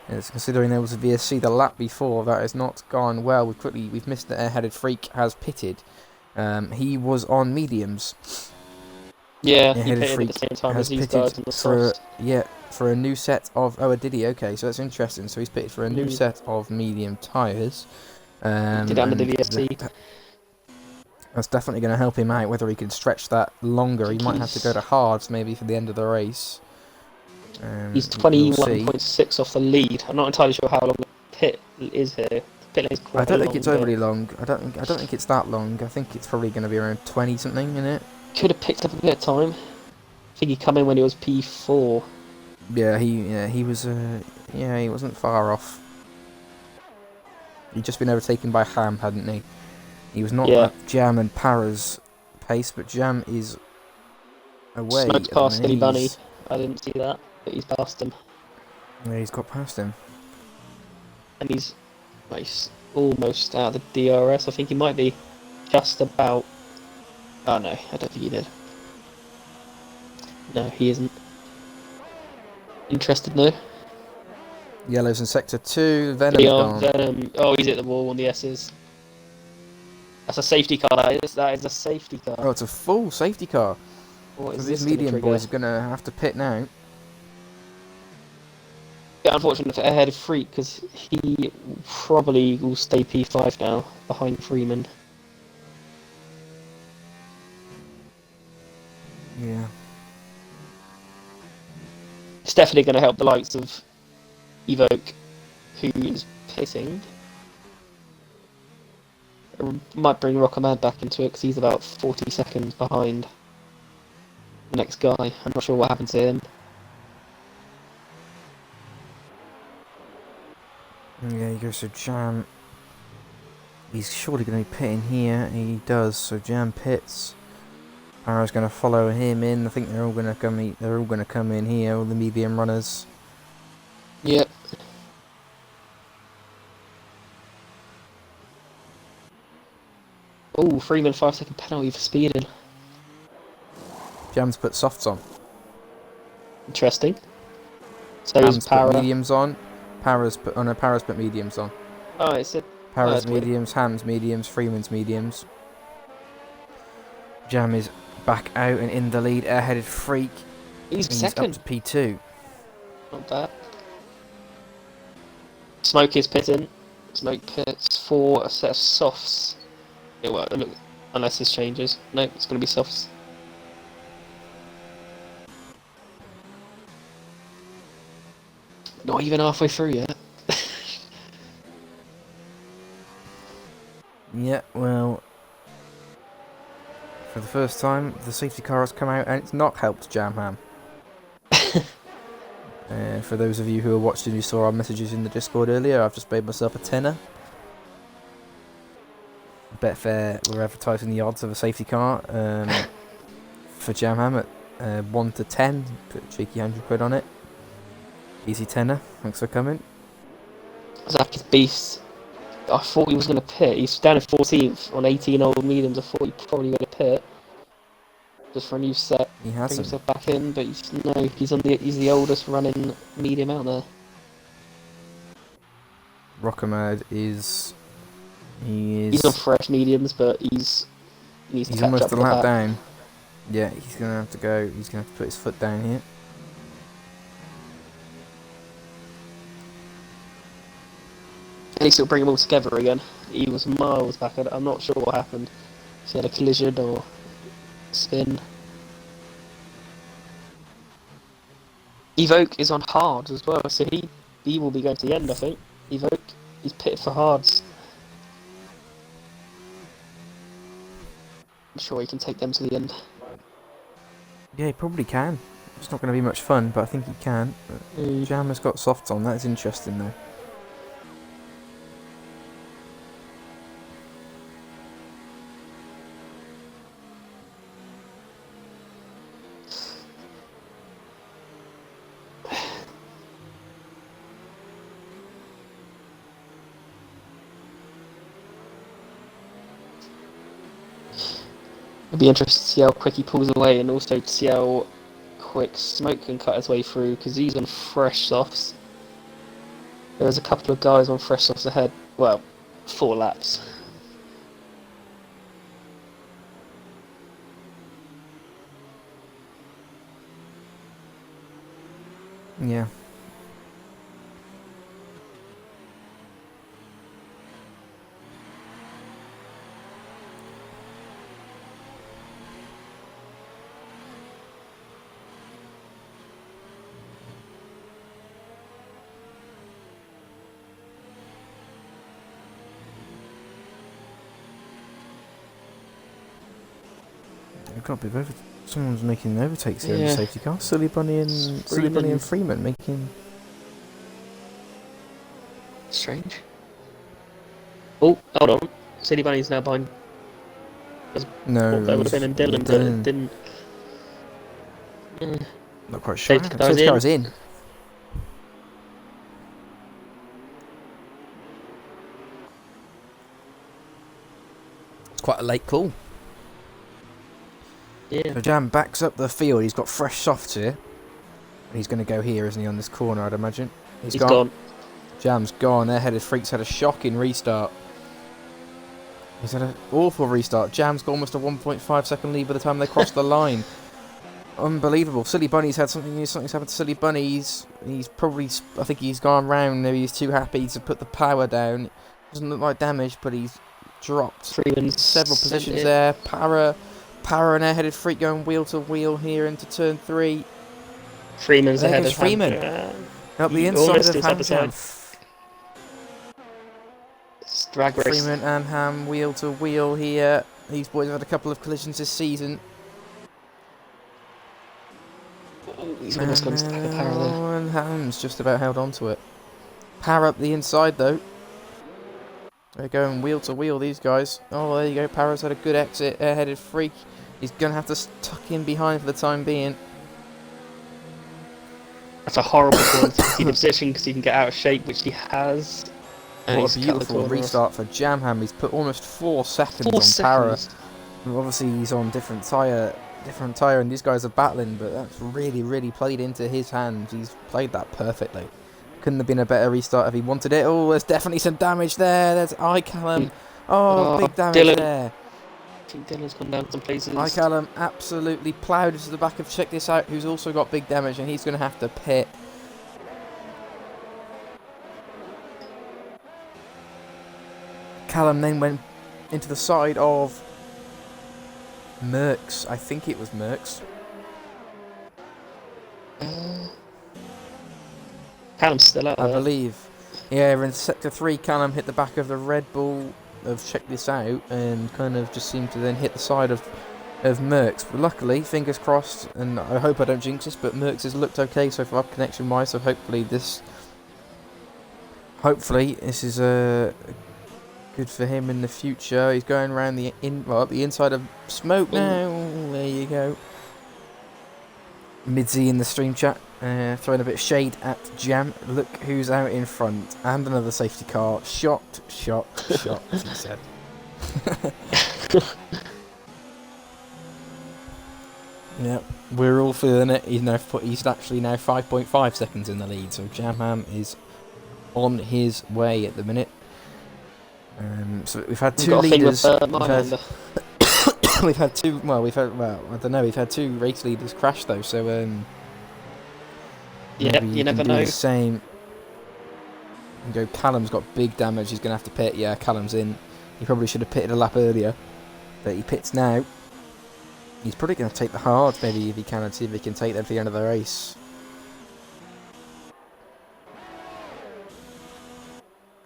It's considering there was a VSC the lap before, that has not gone well. We've missed the airheaded freak has pitted. He was on mediums. Yeah, he pitted at the same time as these guys on the softs. For a new set of... Oh, did he? Okay, so that's interesting. So he's pitted for a new set of medium tyres. Did under the VSC. That's definitely going to help him out. Whether he can stretch that longer, he might have to go to hards maybe for the end of the race. He's 21.6 off the lead. I'm not entirely sure how long the pit is here. The pit lane is quite I don't think long, it's overly long. I don't think it's that long. I think it's probably going to be around 20 something, isn't it? Could have picked up a bit of time. I think he come in when he was P4. Yeah, he was. He wasn't far off. He'd just been overtaken by Ham, hadn't he? He was not at Jam and Para's pace, but Jam is away. Smoked past Silly Bunny. I didn't see that, but he's passed him. Yeah, he's got past him. And he's almost out of the DRS. I think he might be just about. Oh no, I don't think he did. No, he isn't. Interested, no? Yellow's in sector 2. Venom's gone. Venom. Oh, he's at the wall on the S's. That's a safety car, that is. That is a safety car. Oh, it's a full safety car. What is So this these gonna medium trigger? boys are going to have to pit now. Yeah, unfortunate for ahead of Freak, because he probably will stay P5 now, behind Freeman. Yeah. It's definitely going to help the likes of Evoke, who is pitting. It might bring Rockamad back into it, because he's about 40 seconds behind the next guy. I'm not sure what happened to him. Yeah, he goes to Jam. He's surely going to be pitting here. He does. So Jam pits. Para's going to follow him in. I think they're all going to come. They're all going to come in here. All the medium runners. Yep. Oh, Freeman 5-second penalty for speeding. Jam's put softs on. Interesting. So is Ham's put Para. mediums on. Para's put mediums on. Oh, it said. Oh, Para's that's weird. mediums. Ham's mediums. Freeman's mediums. Jam is back out and in the lead. Airheaded freak. He's He's second. up to P2. Not bad. Smoke is pitting. Smoke pits for a set of softs. It won't look unless this changes. No, it's going to be softs. Not even halfway through yet. Yeah, well, for the first time, the safety car has come out and it's not helped Jam Ham. For those of you who are watching, you saw our messages in the Discord earlier. I've just made myself a tenner. Betfair were advertising the odds of a safety car for Jam Ham at 1 to 10. Put a cheeky £100 on it. Easy tenner. Thanks for coming. Zach is beast. I thought he was going to pit. He's down in 14th on 18 old mediums. I thought he probably going to pit just for a new set. He Bring hasn't. himself back in, but he's the oldest running medium out there. Rockamad is. He's on fresh mediums, but he needs to He's catch almost up a with lap that. down. Yeah, he's going to have to go. He's going to have to put his foot down here. At least it'll bring them all together again. He was miles back. I'm not sure what happened. If he had a collision or spin. Evoke is on hard as well, so he will be going to the end, I think. Evoke, he's pitted for hards. I'm sure he can take them to the end. Yeah, he probably can. It's not going to be much fun, but I think he can. Jam has got softs on. That's interesting, though. It'll be interesting to see how quick he pulls away, and also to see how quick Smoke can cut his way through, because he's on fresh softs. There's a couple of guys on fresh softs ahead. Well, 4 laps. Yeah. I've got to be over. Someone's making overtakes here in the Yeah. safety car. Silly Bunny and Freeman making. Strange. Oh, hold on. City Bunny's now behind. No, That would have been in Dylan, but it didn't. Not quite sure. Safety Safety car's car's in. It's quite a late call. Yeah. So Jam backs up the field. He's got fresh softs here. He's going to go here, isn't he, on this corner, I'd imagine. He's gone. Jam's gone. Airheaded Freak's had a shocking restart. He's had an awful restart. Jam's got almost a 1.5 second lead by the time they crossed the line. Unbelievable. Silly Bunny's had something's happened to Silly Bunny. He's probably, I think he's gone round. Maybe he's too happy to put the power down. Doesn't look like damage, but he's dropped Freeman's several positions there. Para and Airheaded Freak going wheel to wheel here into turn 3. Freeman's There ahead goes of Freeman. Up the inside almost of is up the Ham. side. It's drag race. Freeman and Ham wheel to wheel here. These boys have had a couple of collisions this season. Oh, he's almost gone to the back of Para there. And Ham's just about held on to it. Power up the inside though. They're going wheel to wheel, these guys. Oh, there you go. Para's had a good exit. Airheaded freak. He's going to have to tuck in behind for the time being. That's a horrible corner to see the position because he can get out of shape, which he has. And What a he's cut the beautiful corner off. restart for Jamham. He's put almost 4 seconds 4 on Para. seconds. Obviously, he's on different tyre, and these guys are battling, but that's really, really played into his hands. He's played that perfectly. Couldn't have been a better restart if he wanted it. Oh, there's definitely some damage there. There's Callum. Oh, big damage Dylan. there. I think Dylan's gone down some places. Callum absolutely ploughed into the back of Check This Out, who's also got big damage, and he's going to have to pit. Callum then went into the side of Merckx. I think it was Merckx. Callum's still out I there. believe. Yeah, in Sector 3, Callum hit the back of the Red Bull of Check This Out and kind of just seemed to then hit the side of Merckx. But luckily, fingers crossed, and I hope I don't jinx this, but Merckx has looked okay so far connection-wise, so hopefully this is good for him in the future. He's going around up the inside of Smoke now. There you go. Midzy in the stream chat, throwing a bit of shade at Jam. Look who's out in front. And another safety car. Shocked, he said. Yep, we're all feeling it. He's actually now 5.5 seconds in the lead, so Jamham is on his way at the minute. So we've had 2 leaders. We've had 2. I don't know. We've had 2 race leaders crash though. So yeah, you never know. The same. And go. Callum's got big damage. He's gonna have to pit. Yeah, Callum's in. He probably should have pitted a lap earlier, but he pits now. He's probably gonna take the hards maybe if he can, and see if he can take them for the end of the race.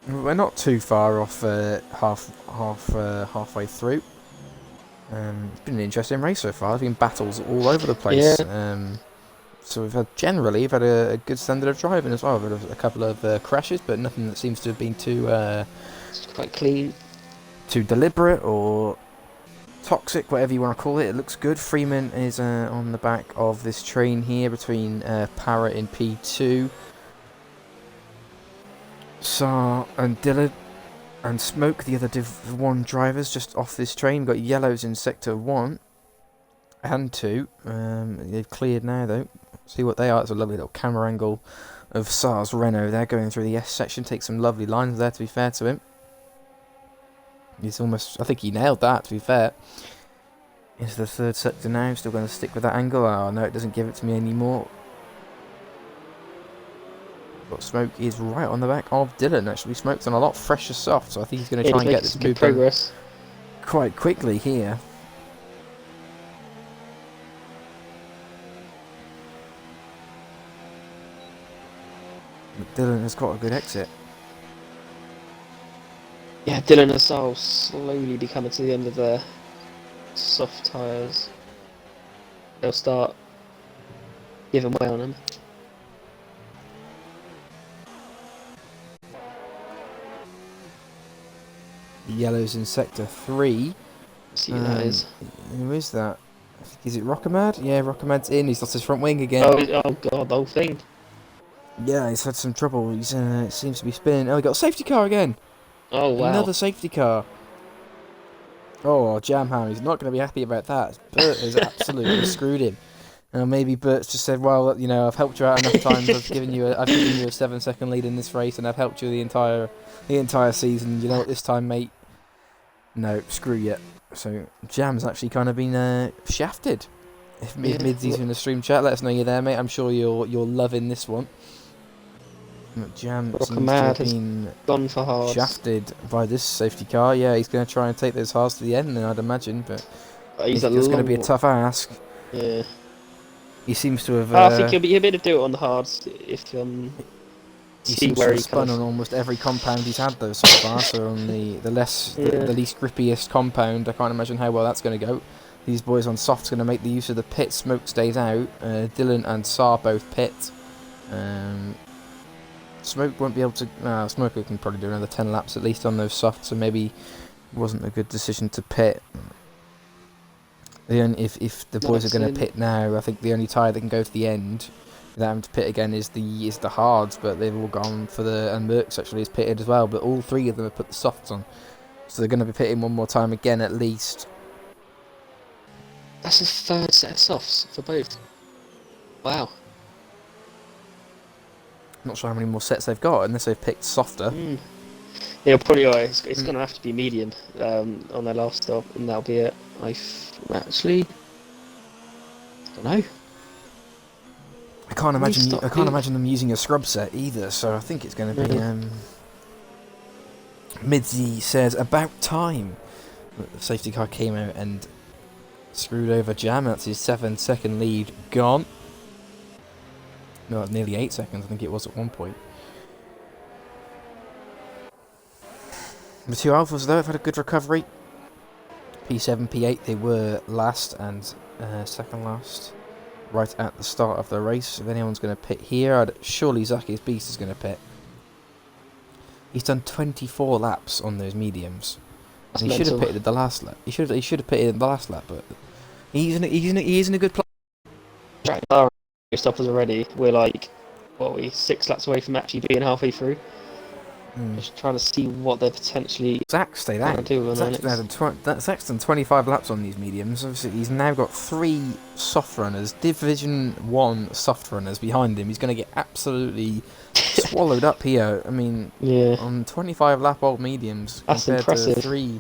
We're not too far off halfway through. It's been an interesting race so far. There's been battles all over the place. Yeah. So we've had a good standard of driving as well. We've had a couple of crashes, but nothing that seems to have been too It's quite clean. too deliberate or toxic, whatever you want to call it. It looks good. Freeman is on the back of this train here between Para in P2. Saar and Dylan and Smoke, the other Div 1 drivers, just off this train. We've got yellows in Sector 1 and 2. They've cleared now, though. See what they are. It's a lovely little camera angle of Saar's Renault. They're going through the S section. Take some lovely lines there, to be fair to him. He's almost... I think he nailed that, to be fair. Into the 3rd sector now. Still going to stick with that angle. Oh, no, it doesn't give it to me anymore. But Smoke is right on the back of Dylan. Actually, Smoke's on a lot fresher soft, so I think he's going to try and get this moving quite quickly here. But Dylan has got a good exit. Yeah, Dylan and Saar slowly be coming to the end of their soft tyres. They'll start giving way on them. Yellows in Sector 3. Let's see who that is. Who is that? Is it Rockamad? Yeah, Rockamad's in. He's lost his front wing again. Oh god, the whole thing. Yeah, he's had some trouble. He's it seems to be spinning. Oh, he got a safety car again. Oh wow. Another safety car. Oh, Jamham, he's not going to be happy about that. Bert has absolutely screwed him. Maybe Bert's just said, well, you know, I've helped you out enough times. I've given you a 7-second lead in this race, and I've helped you the entire season. You know what? This time, mate. No, screw you. So Jam's actually kind of been shafted. If Midsy's in the stream chat, let us know you're there, mate. I'm sure you're loving this one. Jam seems to have been gone for hard. Shafted by this safety car. Yeah, he's going to try and take those hards to the end, then I'd imagine, but it's going to be a tough ask. Yeah. He seems to have. I think he'll be able to do it on the hards if he seems to have spun on almost every compound he's had though so far. So on the least grippiest compound, I can't imagine how well that's going to go. These boys on soft's going to make the use of the pit. Smoke stays out. Dylan and Saar both pit. Smoke won't be able to. Smoker can probably do another 10 laps at least on those softs, so maybe it wasn't a good decision to pit. If the boys are going to pit now, I think the only tyre that can go to the end without having to pit again is the hards, but they've all gone for and Merckx actually is pitted as well, but all three of them have put the softs on, so they're going to be pitting one more time again at least. That's his third set of softs for both. Wow. Not sure how many more sets they've got unless they've picked softer. Yeah, probably. It's going to have to be medium on their last stop, and that'll be it. I don't know. I can't imagine them using a scrub set either. So I think it's going to be. Midzi says about time. The safety car came out and screwed over Jam. That's his 7-second lead gone. No, nearly 8 seconds. I think it was at one point. The two Alphas though have had a good recovery. P7, P8 they were last and second last right at the start of the race. If anyone's going to pit here, surely Zaki's Beast is going to pit. He's done 24 laps on those mediums. And he should have pitted at the last lap. He should have pitted at the last lap, but he's in a good place. Our stoppers already. We're like, what are we, 6 laps away from actually being halfway through. Just trying to see what they're potentially. Zach stayed out. Zach's done 25 laps on these mediums. Obviously, he's now got 3 soft runners, Division 1 soft runners behind him. He's going to get absolutely swallowed up here. I mean, on 25 lap old mediums compared to 3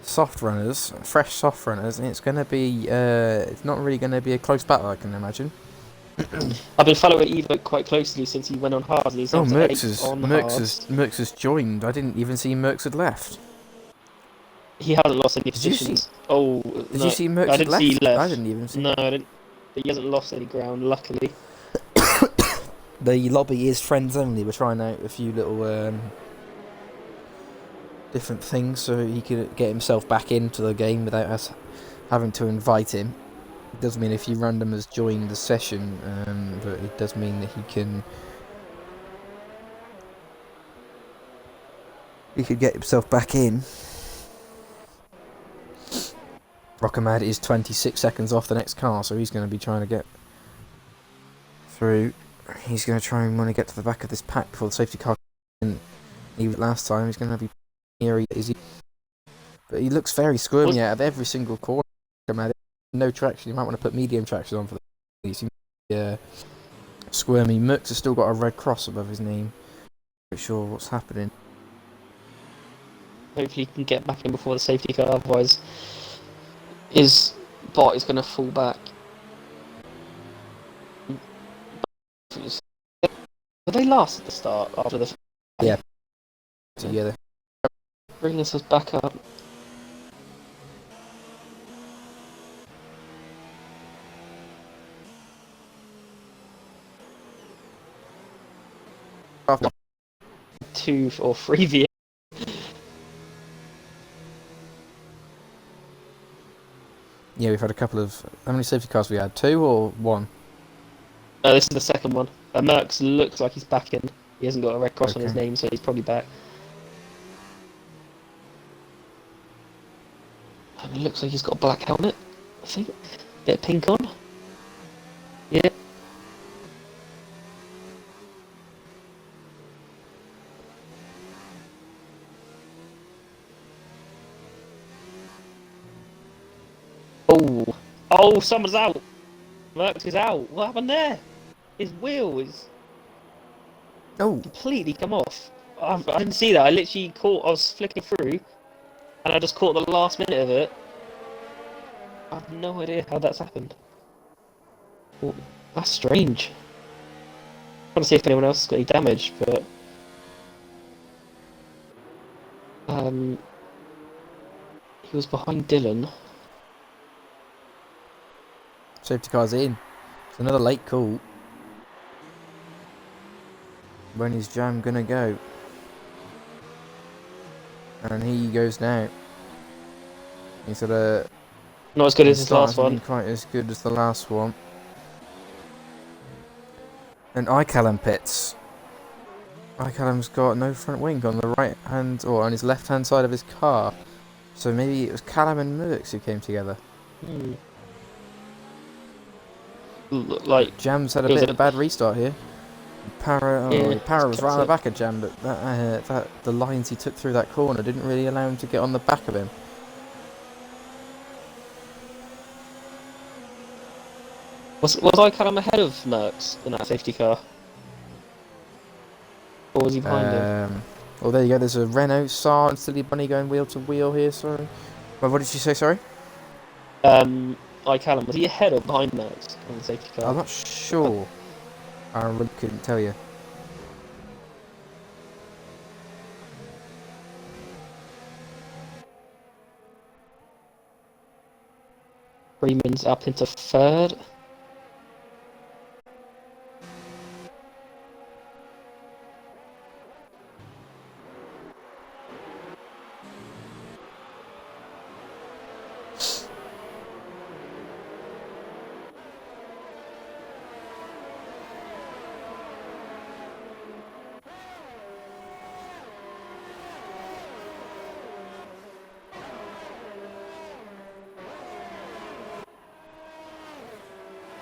soft runners, fresh soft runners, and it's going to be. It's not really going to be a close battle, I can imagine. I've been following Evo quite closely since he went on hard. And he's Merckx has joined. I didn't even see Merckx had left. He hasn't lost any positions. Did you see Merckx had left? See he left? I didn't even see. No, I didn't. But he hasn't lost any ground, luckily. The lobby is friends only. We're trying out a few little different things so he could get himself back into the game without us having to invite him. It does mean if you random has joined the session, but it does mean that he could get himself back in. Rockamad is 26 seconds off the next car, so he's going to be trying to get through. He's going to try and want to get to the back of this pack before the safety car. He was last time. He's going to be here. But he looks very squirmy out of every single corner. Rockamad. No traction. You might want to put medium traction on for these. Squirmy. Merckx has still got a red cross above his name. Not sure what's happening. Hopefully he can get back in before the safety car, otherwise his bot is going to fall back. Were they last at the start after the... Yeah. Together. Bringing us back up. After 2 or 3 V. Yeah, we've had a couple of. How many safety cars we had? 2 or 1? This is the second one. Merckx looks like he's back in. He hasn't got a red cross on his name, so he's probably back. And it looks like he's got a black helmet, I think. Bit of pink on. Yeah. Oh, someone's out! Merckx is out. What happened there? His wheel is completely come off. I didn't see that. I was flicking through, and I just caught the last minute of it. I have no idea how that's happened. Oh, that's strange. I'm trying to see if anyone else has got any damage, but he was behind Dylan. Safety car's in. It's another late call. When is Jam gonna go? And he goes now. He's got a. Not as good as his last one. Quite as good as the last one. And Callum pits. Callum's got no front wing on the right hand, or on his left hand side of his car. So maybe it was Callum and Merckx who came together. Hmm. Like Jam's had a it was bit of a a bad restart here. yeah. Para was right on the Kept it. back of Jam, but the lines he took through that corner didn't really allow him to get on the back of him. Was I kind of ahead of Merckx in that safety car, or was he behind him? Well, there you go. There's a Renault, Saar, and Silly Bunny going wheel to wheel here. Sorry. Well, what did you say? Sorry. Callum, was he ahead or behind Merckx on the safety I'm car? not sure. I really couldn't tell you. Freeman's up into third.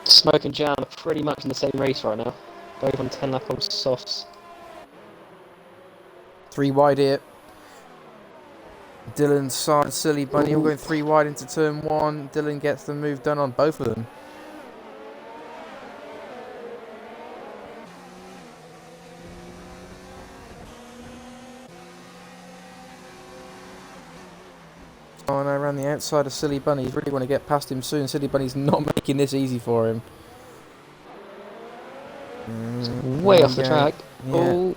Smoke and Jam are pretty much in the same race right now. Both on 10 lap old softs. 3 wide here. Dylan, Saar, and Silly Bunny all Ooh. going 3 wide into turn 1. Dylan gets the move done on both of them. Oh no, around the outside of Silly Bunny. He's really want to get past him soon. Silly Bunny's not making this easy for him. Way off the Yeah. track. Oh,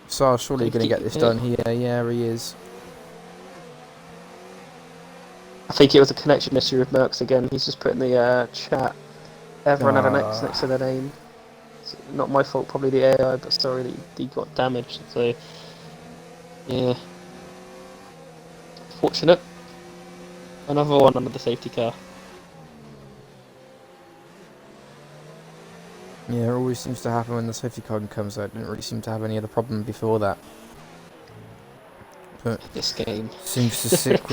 Saar's surely going to get this done yeah. here. Yeah, he is. I think it was a connection issue with Merckx again. He's just put in the chat. Everyone had an X next to their name. It's not my fault, probably the AI, but sorry that he got damaged. So, yeah. Fortunate. Another one under the safety car. Yeah, it always seems to happen when the safety car comes out. Didn't really seem to have any other problem before that. But This game. seems to stick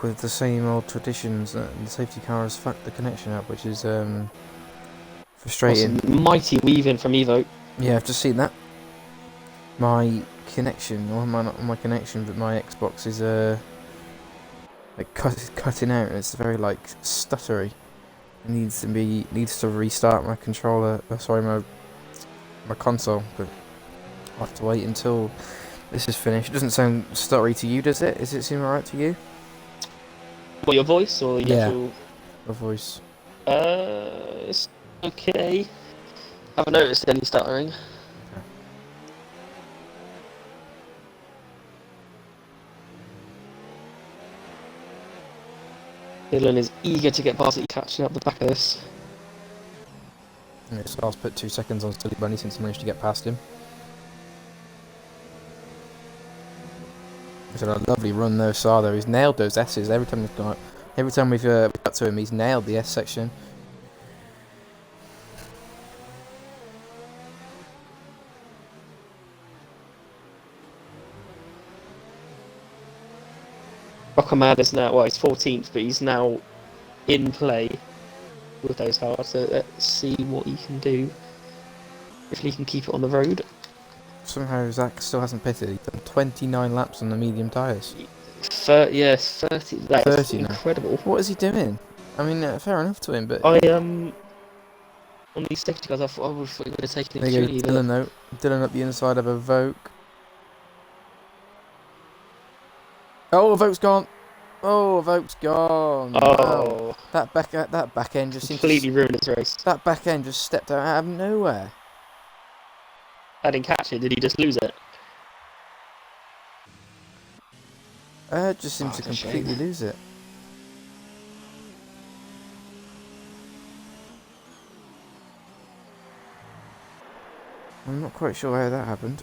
with the same old traditions. That the safety car has fucked the connection up, which is frustrating. Awesome. Mighty weave in from Evo. Yeah, I've just seen that. My connection, or not my connection, but my Xbox is like cutting out. It's very like stuttery. It needs to restart my controller. Sorry, my console. But I'll have to wait until this is finished. It doesn't sound stuttery to you, does it? Does it seem alright to you? What, your voice or the Yeah. actual? The voice. It's okay. Haven't noticed any stuttering. Dylan is eager to get past it, catching up the back of this. Yeah, so I'll put 2 seconds on Silly Bunny since I managed to get past him. He's had a lovely run though, Saar though. He's nailed those S's every time we've got to him. He's nailed the S section. Rockamad is now, well, he's 14th, but he's now in play with those hards. So let's see what he can do. If he can keep it on the road. Somehow Zach still hasn't pitted. He's done 29 laps on the medium tyres. 30. That is 30 now. incredible. What is he doing? I mean, fair enough to him, but... On these safety cars, I thought he would have taken it There you go, through. Dylan though. Dylan up the inside of a Vogue. Oh, Vogue's gone. Oh, Vogue's gone. Oh, Wow. That back end just completely ruined his race. That back end just stepped out of nowhere. I didn't catch it. Did he just lose it? Just seemed to That's a completely shame. lose it. I'm not quite sure how that happened.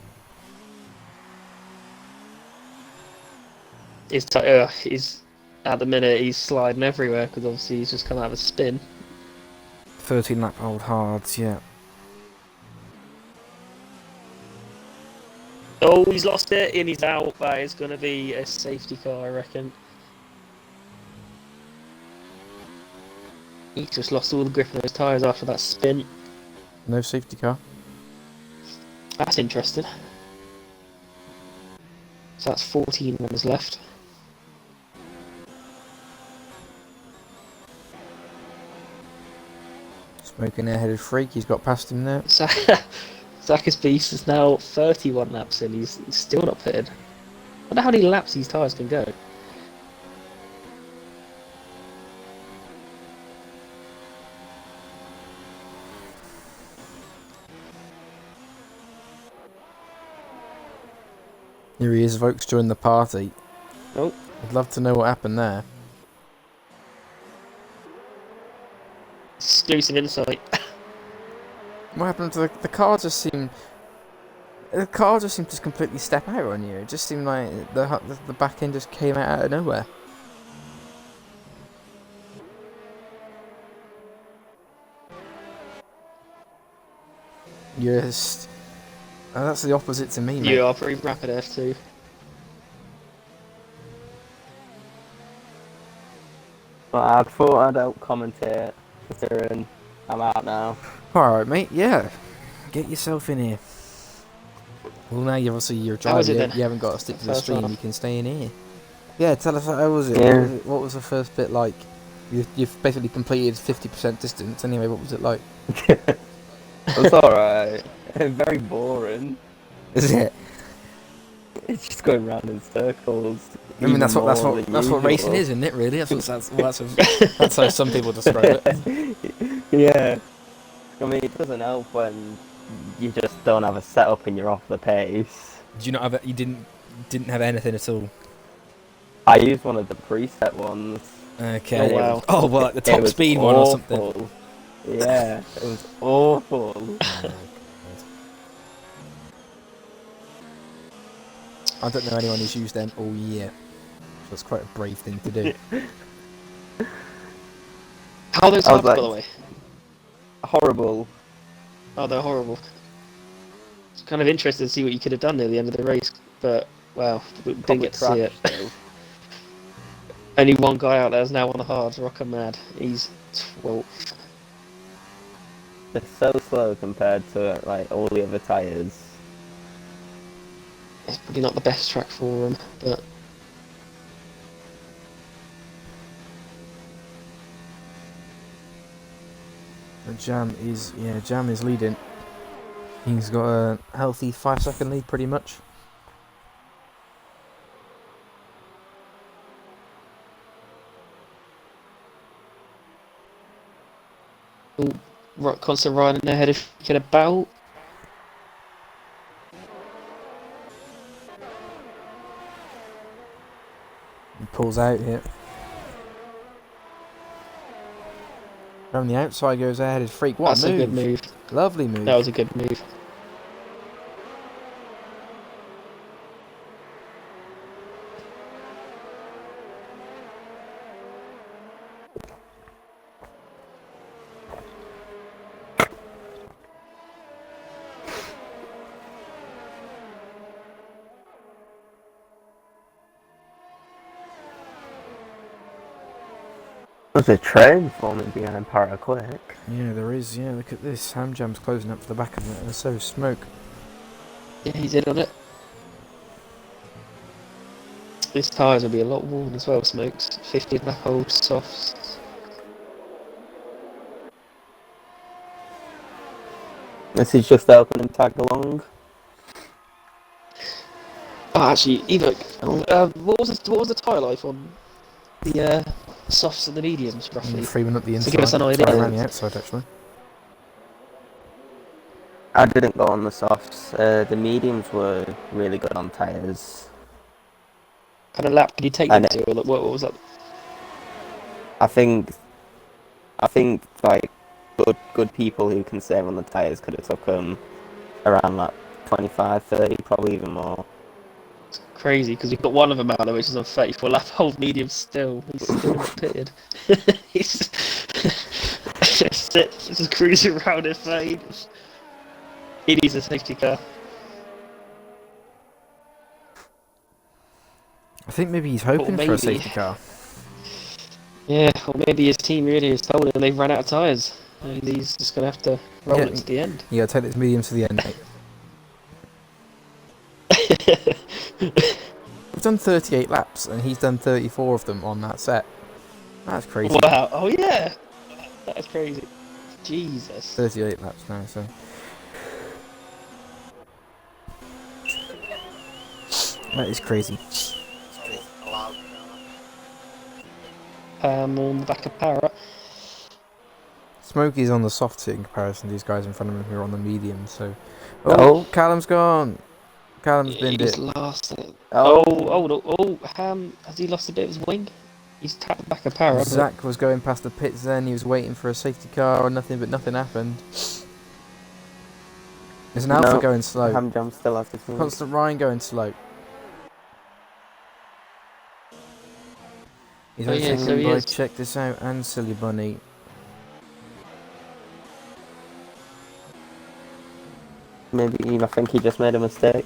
He's at the minute he's sliding everywhere because obviously he's just come out of a spin. 13 lap old hards, yeah. Oh, he's lost it and he's out. That is going to be a safety car, I reckon. He just lost all the grip on his tyres after that spin. No safety car. That's interesting. So that's 14 runners left. Smoking airheaded freak. He's got past him there. Zach's Beast is now 31 laps in. He's still not pitted. I wonder how many laps these tyres can go. Here he is, folks, joining the party. Oh. I'd love to know what happened there. Exclusive insight. What happened to the car? The car just seemed to completely step out on you. It just seemed like the back end just came out of nowhere. Yes. That's the opposite to me, mate. You are pretty rapid F2. But I thought I'd help commentate, considering I'm out now. Alright, mate, yeah. Get yourself in here. Well, now you're How was driving. it then? You haven't got to stick to the First stream. half. You can stay in here. Yeah, tell us how was it? Yeah. What was the first bit like? You've basically completed 50% distance. Anyway, what was it like? It was alright. Very boring. Is it? It's just going round in circles. I mean, that's even what more than racing usual. is, isn't it? Really, that's how some people describe it. Yeah. I mean, it doesn't help when you just don't have a setup and you're off the pace. Did you not have? You didn't have anything at all. I used one of the preset ones. Okay. Oh, wow. Oh well, like the It top was speed one or something. awful. Yeah, it was awful. I don't know anyone who's used them all year. So that's quite a brave thing to do. How are those I was tyres, like- by the way? Horrible. Oh, they're horrible. It's kind of interesting to see what you could have done near the end of the race, but wow, we didn't get to see it. Though. Only one guy out there is now on the hard, Rocker Mad. He's 12th. They're so slow compared to like all the other tyres. It's probably not the best track for him, but Jam is leading. He's got a healthy 5-second lead, pretty much. constant riding ahead if you get about. He pulls out here. From the outside goes ahead is Freak. What That's a move. a good move. Lovely move. That was a good move. There's a train forming behind Paraquick. Yeah, there is. Yeah, look at this. Hamjam's closing up to the back of it. There's so smoke. Yeah, he's in on it. These tyres will be a lot worn as well, Smokes. 50 lap old softs. This is just helping him tag along. Oh, actually, either what was the tyre life on the softs and the mediums roughly? Freeman up the inside. To give us an idea. Sorry, around the outside actually. I didn't go on the softs. The mediums were really good on tyres. Kind of lap can you take them to? Or what was that? I think like good people who can save on the tyres could have took them around like 25, 30, probably even more. It's crazy because we've got one of them out there which is on 34 lap old medium still. He's still not pitted. He's just cruising around in fade. He needs a safety car. I think maybe he's Or hoping for a maybe, safety car. yeah, or maybe his team really has told him they've run out of tyres, and he's just gonna have to roll Yeah, it to the end. you gotta take this medium to the end, mate. We've done 38 laps, and he's done 34 of them on that set. That's crazy. Wow! Oh yeah, that's crazy. Jesus. 38 laps now, so that is crazy. On the back of Parrot. Smokey's on the soft seat in comparison to these guys in front of him who are on the medium, so... Oh, Callum's gone! Callum's binned He's it. lost it. oh, Ham, has he lost a bit of his wing? He's tapped the back of Parrot, but Zach was going past the pits then, he was waiting for a safety car or nothing, but nothing happened. There's an Alpha no. going slow. Hamjam still has his wing. Constant Ryan going slow. He's Oh, yeah, overtaken so he by is. Check This Out and Silly Bunny. Maybe I think he just made a mistake.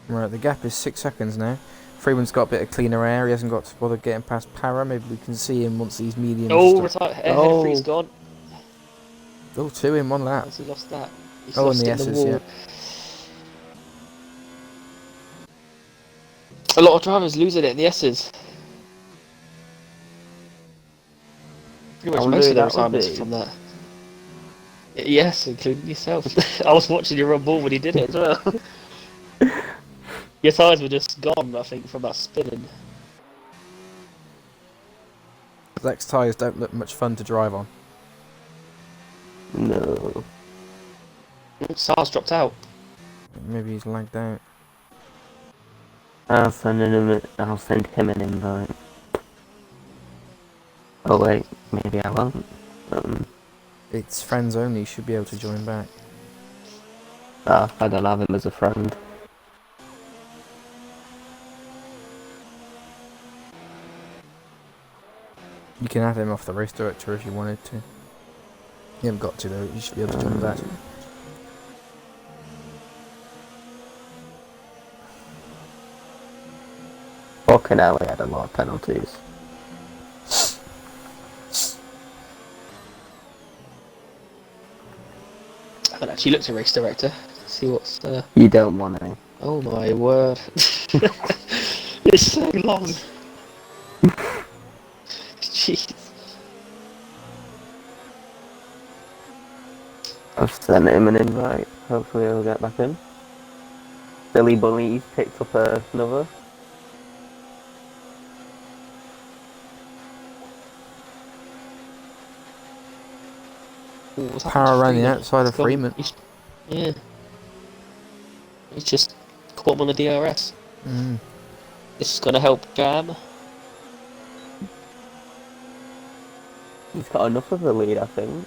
Right, the gap is 6 seconds now. Freeman's got a bit of cleaner air, he hasn't got to bother getting past Para. Maybe we can see him once these mediums... Head free's gone. Oh, 2 in 1 lap. Has he lost that? He's Oh, and lost the it in the S's, wall. yeah. A lot of drivers losing it in the S's. Pretty I much wonder most who of the that would retirements be. from that. Yes, including yourself. I was watching you on board when he did it as well. Your tyres were just gone, I think, from that spinning. Zach's tyres don't look much fun to drive on. No. Sars dropped out. Maybe he's lagged out. I'll send him an invite. Oh wait, maybe I won't. It's friends only, you should be able to join back. I don't have him as a friend. You can have him off the race director if you wanted to. You haven't got to though, you should be able to join back. Fucking hell, he had a lot of penalties. I haven't actually looked at race director to see what's there. You don't want any. Oh my word. It's so long. Jeez. I've sent him an invite. Hopefully he'll get back in. Billy Bunny's picked up another. Ooh, what's happened to Power around the Freeman? outside of He's gone- Freeman. Yeah. He's just caught him on the DRS. Mm. This is going to help Jam. He's got enough of a lead, I think.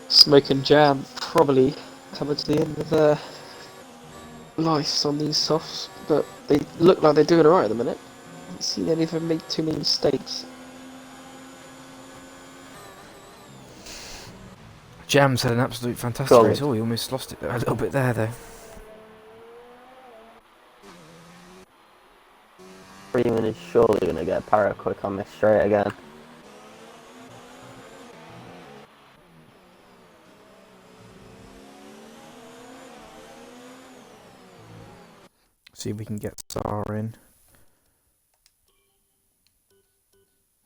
Smoke and Jam probably coming to the end of their lives on these softs, but they look like they're doing alright at the minute. I haven't seen any of them make too many mistakes. Jam's had an absolute fantastic Solid. race. Oh, he almost lost it a little bit there though. Freeman is surely going to get para quick on this straight again. See if we can get Sar in.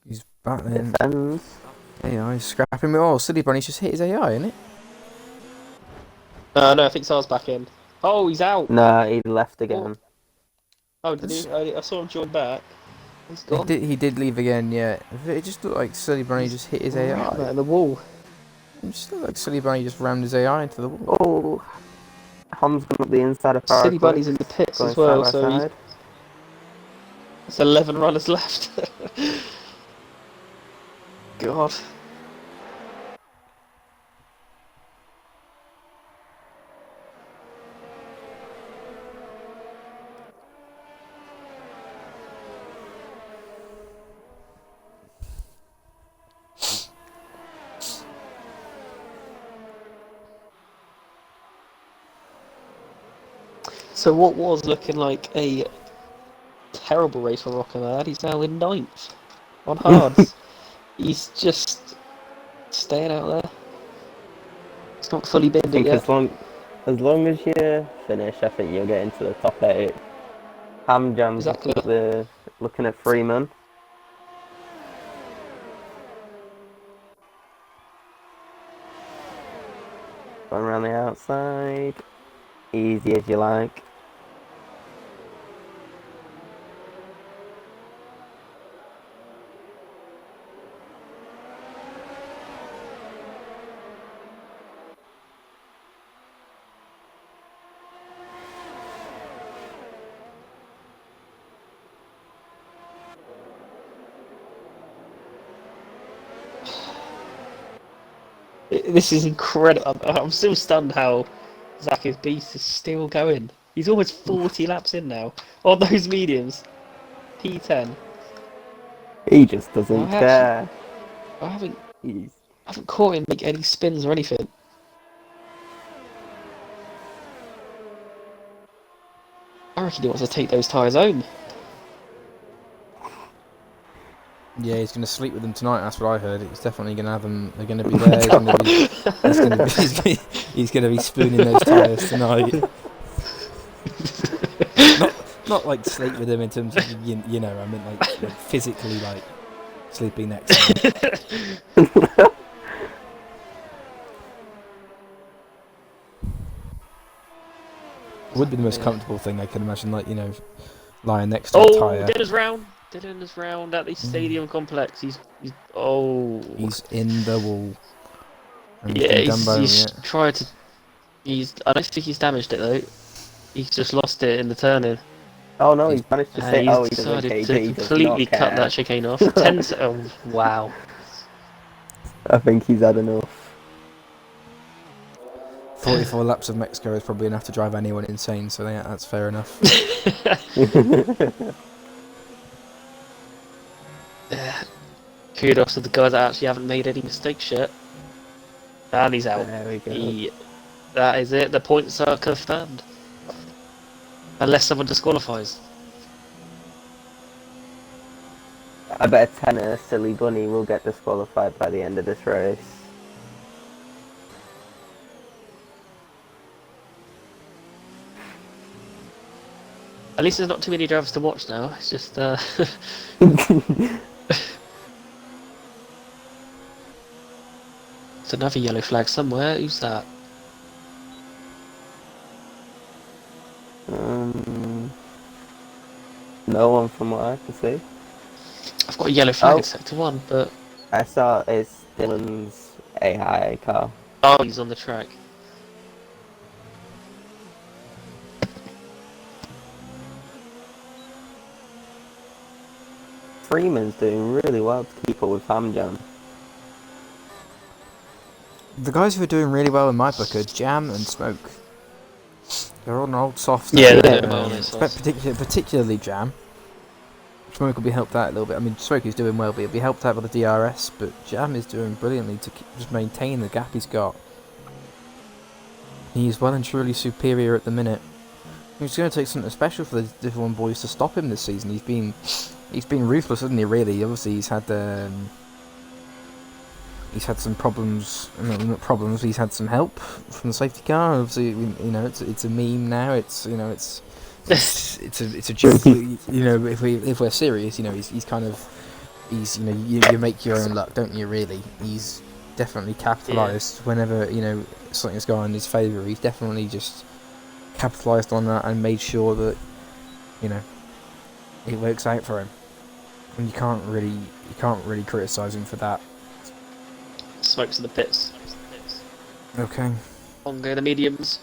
He's battling. Defends. AI scrapping me. Oh, Silly Bunny's just hit his AI, isn't it? No, I think Sar's back in. Oh, he's out! Nah, he left again. Oh, did he? I saw him join back. He's He gone. did leave again, yeah. It just looked like Silly Bunny just hit his AI. Right in the wall. It just looked like Silly Bunny just rammed his AI into the wall. Oh, Ham's gone up the inside of para Silly quick, Bunny's in the pits going as well, side so by he's side. There's 11 runners left. God. So what was looking like a terrible race for Rockamad, he's now in 9th on hards. He's just staying out there. It's not fully I binned it think yet. as long as you finish, I think you'll get into the top 8. Hamjam's Exactly. looking at Freeman. Going around the outside. Easy as you like. This is incredible. I'm still stunned how Zach's beast is still going. He's almost 40 laps in now on those mediums. P10. He just I doesn't actually, care. I haven't, He's I haven't caught him make any spins or anything. I reckon he wants to take those tyres home. Yeah, he's going to sleep with them tonight. That's what I heard. He's definitely going to have them. They're going to be there. He's going to be. He's going to be. He's going to be spooning those tyres tonight. Not like sleep with them in terms of you know. I mean like physically like sleeping next to them. It would be the most comfortable thing I can imagine. Like lying next to a Oh, tyre. Dylan's round. Dylan's round at the stadium complex. He's oh. He's in the wall. And he's Yeah, been done by he's it. tried to. I don't think he's damaged it though. He's just lost it in the turning. Oh no, he's managed to And say, he's oh, he doesn't decided care, to he does completely not cut care. that chicane off. Oh, wow. I think he's had enough. 44 laps of Mexico is probably enough to drive anyone insane, so yeah, that's fair enough. Kudos to the guys that actually haven't made any mistakes yet. And he's out. There we go. That is it. The points are confirmed. Unless someone disqualifies. I bet a tenner, Silly Bunny, will get disqualified by the end of this race. At least there's not too many drivers to watch now. It's just There's another yellow flag somewhere. Who's that? No one from what I can see. I've got a yellow flag in sector 1, but I saw it's Dylan's AI car. oh, he's on the track. Freeman's doing really well to keep up with Hamjam. The guys who are doing really well in my book are Jam and Smoke. They're on old soft. Yeah, they're doing well on their softs. Particularly Jam. Smoke will be helped out a little bit. I mean, Smoke is doing well, but he'll be helped out by the DRS. But Jam is doing brilliantly to just maintain the gap he's got. He's well and truly superior at the minute. It's going to take something special for the Division 1 boys to stop him this season. He's been ruthless, hasn't he? Really, obviously he's had some problems. No, not problems. He's had some help from the safety car. Obviously, it's a meme now. It's a joke. If we're serious, you make your own luck, don't you? Really, he's definitely capitalised whenever something's gone in his favour. He's definitely just capitalised on that and made sure that it works out for him. And you can't really criticise him for that. Smoke's in the pits. Okay. On go the mediums.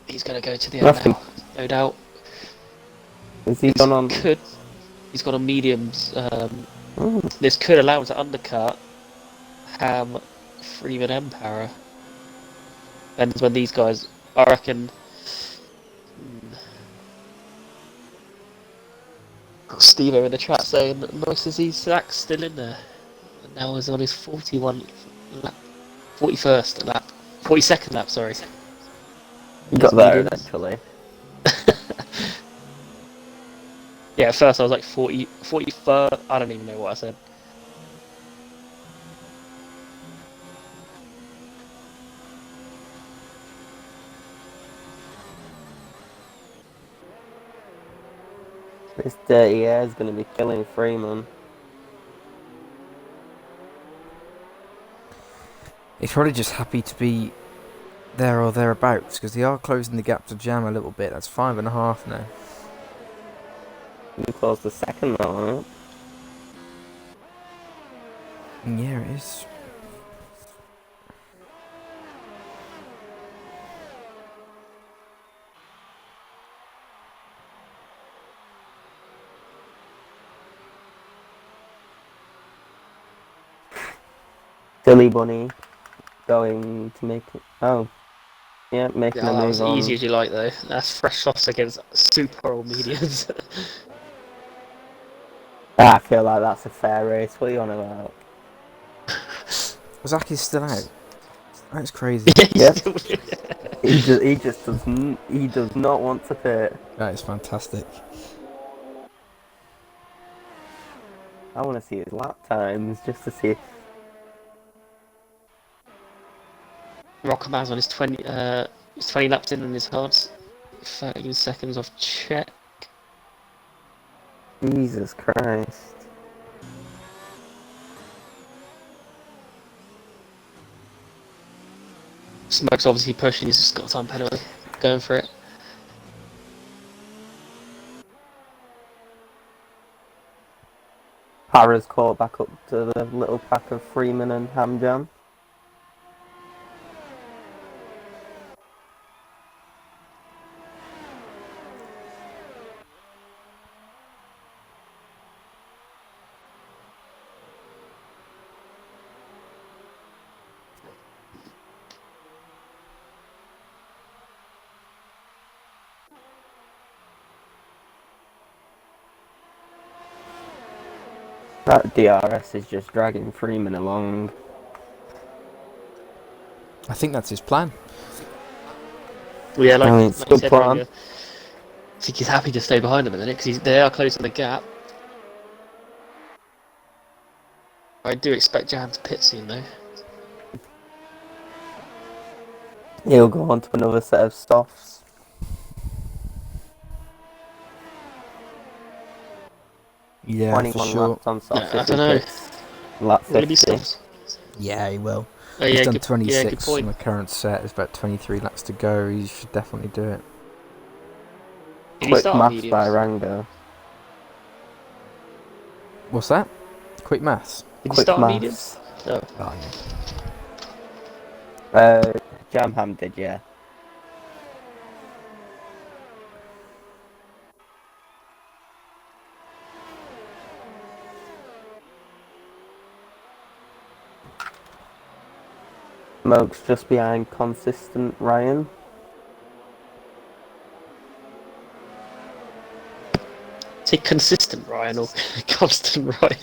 He's going to go to the end now, no doubt. Is he gone on? He's He's got a mediums. Ooh. This could allow him to undercut Ham, Freeman, and Para. And when these guys, I reckon. Got Steve in the chat saying, nice to see Zach's still in there. And now he's on his 41st lap. 42nd lap, sorry. You His got there mediums. eventually. Yeah, at first I was like 41st. I don't even know what I said. This dirty air is going to be killing Freeman. He's probably just happy to be there or thereabouts because they are closing the gap to Jam a little bit. That's 5.5 now. You close the second though, right? Yeah, it is. Silly Bunny going to make it. Oh, yeah, making Yeah, a that move was on. easy as you like though. That's fresh softs against super old mediums. I feel like that's a fair race. What are you on about? Zach is still out. That's crazy. Yeah, he's Yep. still. He just doesn't. He does not want to pit. That is fantastic. I want to see his lap times just to see. Rockamaz on his 20 laps in and his hards. 13 seconds off check. Jesus Christ. Smoke's obviously pushing, he's just got a time penalty. Going for it. Para's caught back up to the little pack of Freeman and Hamjam. That DRS is just dragging Freeman along. I think that's his plan. Well, yeah, I mean, it's like a you good said plan. earlier, I think he's happy to stay behind him a minute because they are closing the gap. I do expect Jam to pit soon though. He'll go on to another set of softs. Yeah, for 21 sure. laps on No, softs I if he don't know. pits. Lap Will it be 50. softs? Yeah, he will. Oh, He's yeah, done good 26 on point. the current set. There's about 23 laps to go. He should definitely do it. Did he Quick start maths by mediums? Rango. What's that? Quick maths. Did he Quick start mediums? maths. No. Oh, yeah. Jamham did, yeah. Moke's just behind consistent Ryan. Say consistent Ryan or constant Ryan?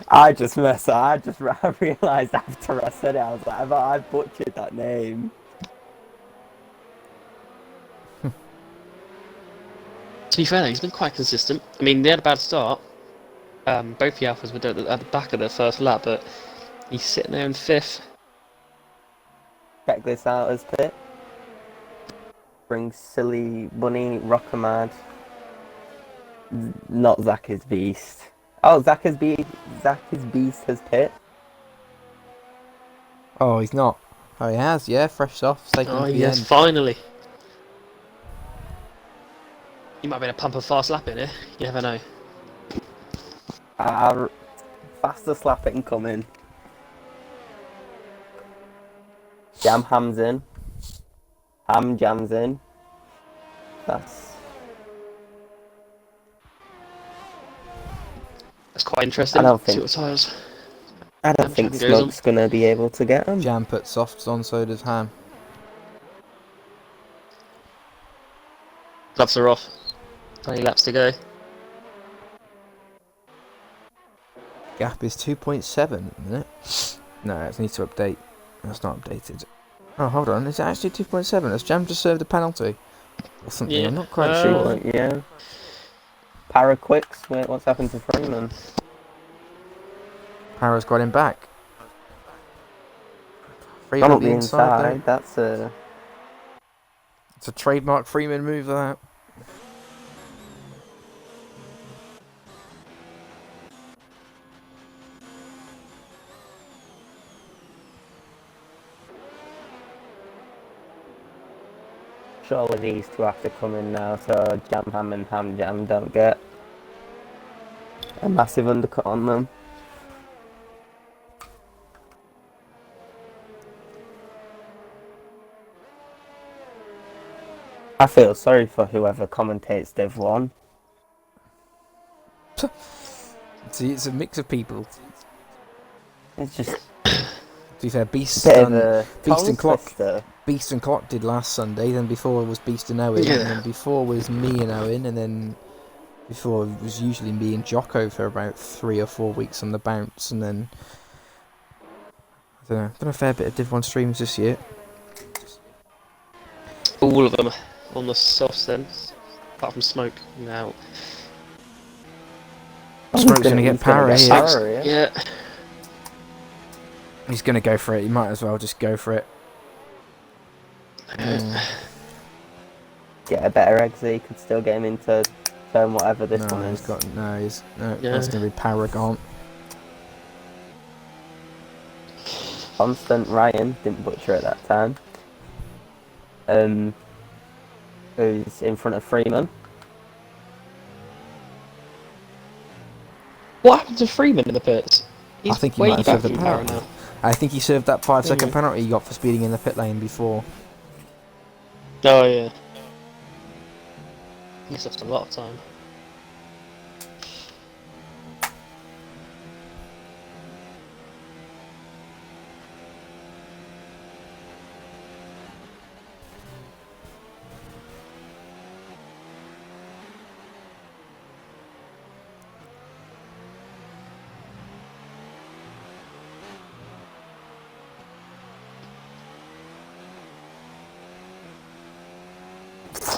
I realised after I said it, I was like, I butchered that name. To be fair, though, he's been quite consistent. I mean, they had a bad start. Both the Alphas were at the back of their first lap, but he's sitting there in 5th. Check this out as pit. Bring Silly Bunny, Rockamad. Not Zach is Beast. Oh, Zach is Beast has pit. Oh, he's not. Oh, he has. Yeah, fresh off. Taken Oh, to the yes, end. finally. He might be able to pump a fast lap in here. You never know. Fastest lap incoming. Jam Ham's in. Ham Jam's in. That's That's quite I interesting. don't See think what tyres I don't think Jam goes on. Smoke's gonna be able to get them. Jam put softs on, so does Ham. Gloves are off. 20 laps to go. Gap is 2.7 at the minute. No, it needs to update. That's not updated. Oh, hold on. Is it actually 2.7? Has Jam just served a penalty? Or something? Yeah. I'm not quite sure. Yeah. Paraquicks, what's happened to Freeman? Para's got him back. Gone Freeman up the the inside, though. inside, that's a... It's a trademark Freeman move, that. Surely these two have to come in now, so Jam Ham and Ham Jam don't get a massive undercut on them. I feel sorry for whoever commentates Div 1. See, it's a mix of people. It's just To be fair, a bit of a Beast tongue and Clock. twister. Beast and Clock did last Sunday, then before was Beast and Owen, Yeah. and then before was me and Owen, and then before it was usually me and Jocko for about 3 or 4 weeks on the bounce, and then I don't know, done a fair bit of Div 1 streams this year. All of them on the softs then. Apart from Smoke now. Smoke's gonna get power here. Power here. Yeah. He's gonna go for it. He might as well just go for it. Get a better exit, he could still get him into turn whatever this No, one he's is. got no. He's no. Yeah. That's gonna be Paragon. Constant Ryan didn't butcher at that time. Who's in front of Freeman. What happened to Freeman in the pits? He's I think he way might have back served the in power penalty. now. I think he served that 5-second Yeah. penalty he got for speeding in the pit lane before. Oh yeah. He's lost a lot of time.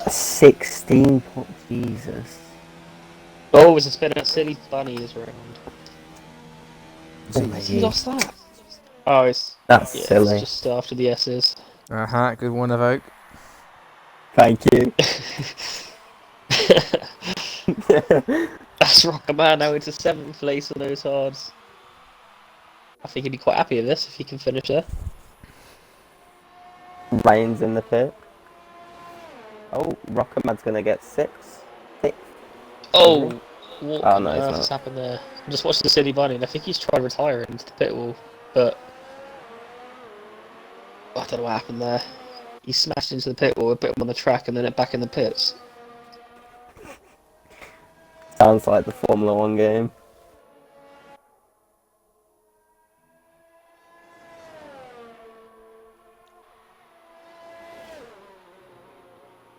A 16 point, Jesus. Oh, was a spin out silly bunny is around. Oh my He God. lost that. Oh, it's That's yeah, silly. it's just after the S's. Good one, Evoke. Thank you. That's Rockerman now into 7th place on those hards. I think he'd be quite happy with this if he can finish there. Ryan's in the pit. Oh, Rockermad's gonna get 6th. Oh, Isn't what Oh, on no, he's earth not. has happened there? I just watched the silly bunny and I think he's tried to retire into the pit wall, but I don't know what happened there. He smashed into the pit wall, put him on the track, and then it back in the pits. Sounds like the Formula 1 game.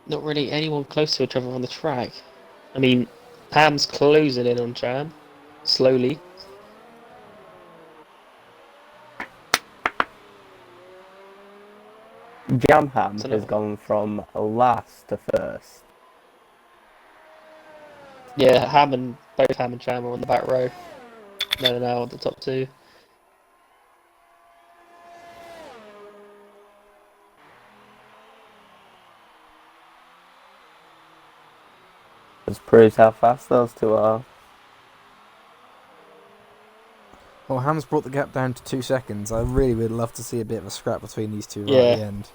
Not really anyone close to each other on the track. I mean, Ham's closing in on Jam, slowly. Jamham So has no- gone from last to first. Yeah, both Ham and Jam are on the back row. No, on the top two. Just proves how fast those two are. Well, Ham's brought the gap down to 2 seconds. I really would love to see a bit of a scrap between these two right at the Yeah. end.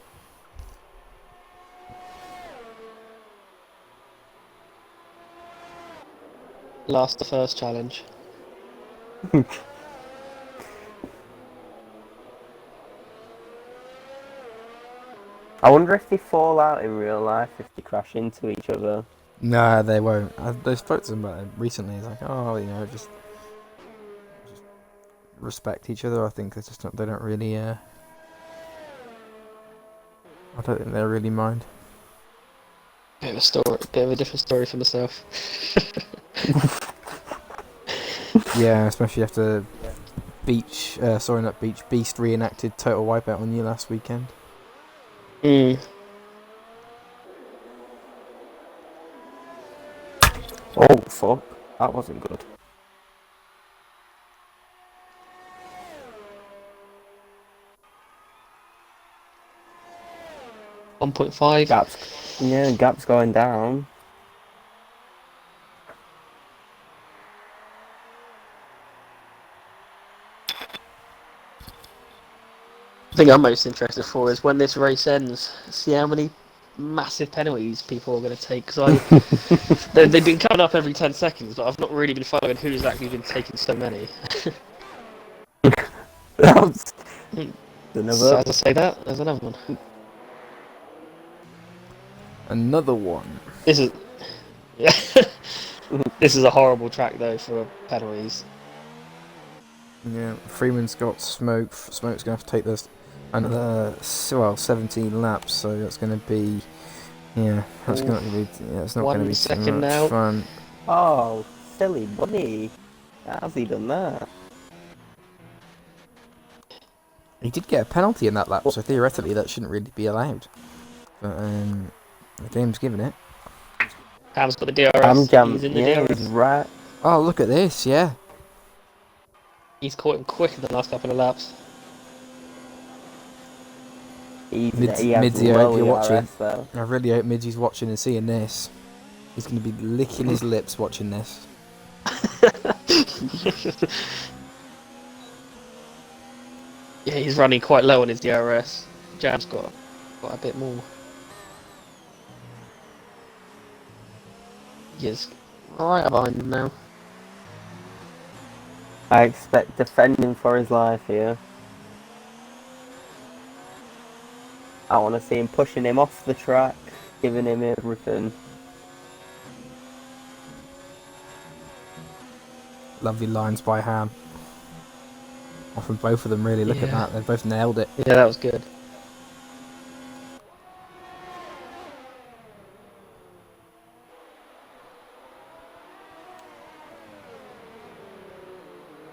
Last the first challenge. I wonder if they fall out in real life if they crash into each other. Nah, they won't. I spoke to them about it recently. It's like, oh, just respect each other. I think they just they don't really. I don't think they really mind. Bit of a story, bit of a different story for myself. Yeah, especially after Beast reenacted Total Wipeout on you last weekend. Mm. Oh fuck, that wasn't good. 1.5. Gap's going down. The thing I'm most interested for is when this race ends, see how many massive penalties people are going to take. Because they've been coming up every 10 seconds, but I've not really been following who's actually been taking so many. That's So another. as I say that, there's another one. Another one. This is yeah. This is a horrible track though for penalties. Yeah, Freeman's got Smoke. Smoke's gonna have to take this another 17 laps, so that's gonna be that's Oof. not gonna be it's not gonna 1 be too second much now. fun. Oh, silly bunny. How's he done that? He did get a penalty in that lap, so theoretically that shouldn't really be allowed. But the game's given it. Ham's got the DRS. Jam. He's in the Yeah, he's DRS. right. Oh, look at this! Yeah, He's caught him quicker than the last couple of laps. He Midsy, has I hope low you're ERS watching. though. I really hope Midsy's watching and seeing this. He's gonna be licking his lips watching this. Yeah, he's running quite low on his DRS. Jam's got a bit more. He is right behind him now. I expect defending for his life here. I want to see him pushing him off the track, giving him everything. Lovely lines by Ham. Often both of them really. Look at that. They both nailed it. Yeah, that was good.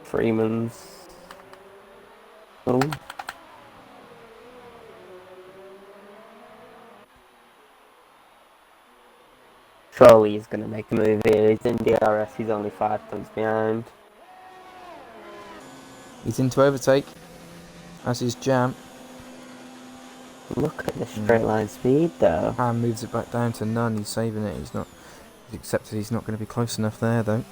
Freeman's. Oh. Surely he's going to make a move here. He's in DRS, he's only 5 tenths behind. He's into overtake. As is Jam. Look at the straight line speed though. Ham moves it back down to none. He's saving it. He's accepted he's not going to be close enough there though.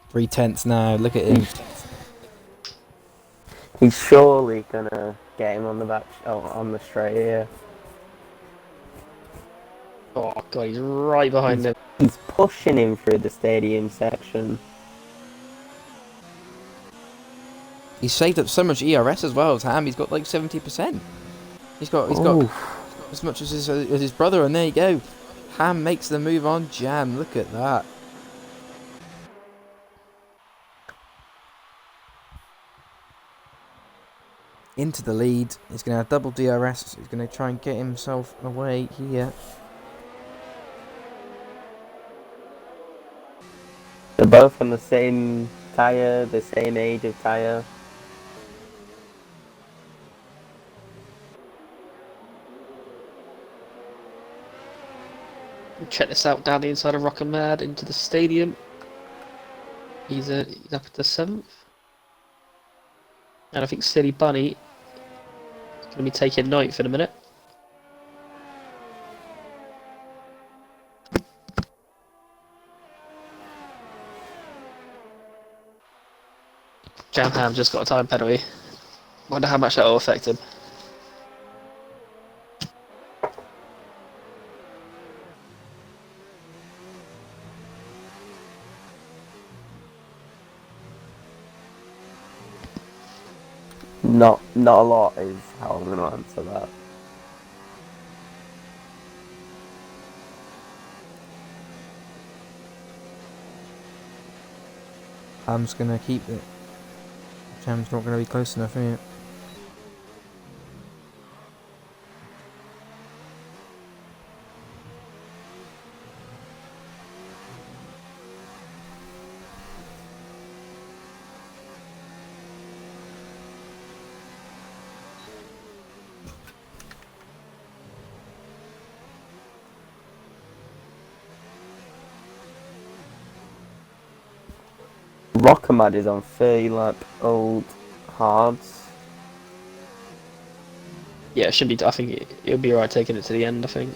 Three tenths now. Look at him. He's surely gonna get him on the back, on the straight here. Oh god, he's right behind him. He's pushing him through the stadium section. He's saved up so much ERS as well as Ham. He's got like 70%. He's got as much as his brother, and there you go. Ham makes the move on Jam. Look at that. Into the lead. He's going to have double DRS. He's going to try and get himself away here. They're both on the same tyre, the same age of tyre. Check this out down the inside of Rock Mad into the stadium. He's up at the 7th. And I think Silly Bunny is going to be taking 9th in a minute. Jam Ham just got a time penalty. Wonder how much that will affect him. Not a lot is how I'm going to answer that. Ham's gonna keep it. Jam's not gonna be close enough, is it? Rockamad is on 30 lap old hards. Yeah, it should be. I think it'll be alright taking it to the end. I think.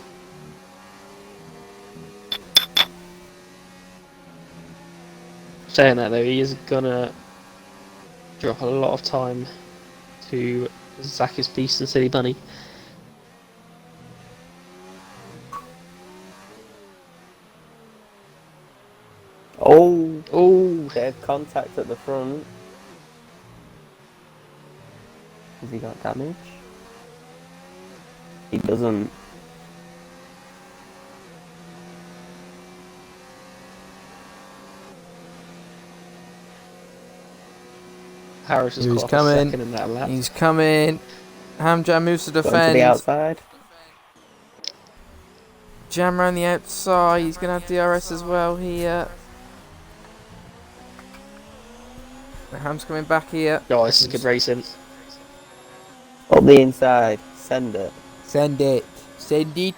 Saying that though, he is gonna drop a lot of time to Zach's Beast and Silly Bunny. Oh, they have contact at the front. Has he got damage? He doesn't. Harris has He's got off a coming. second in that lap. He's coming. Jam moves to Going to defend. the outside. Jam around the outside. He's gonna have DRS as well here. Ham's coming back here. Oh, this is good racing. Up the inside. Send it. Send it. Send it.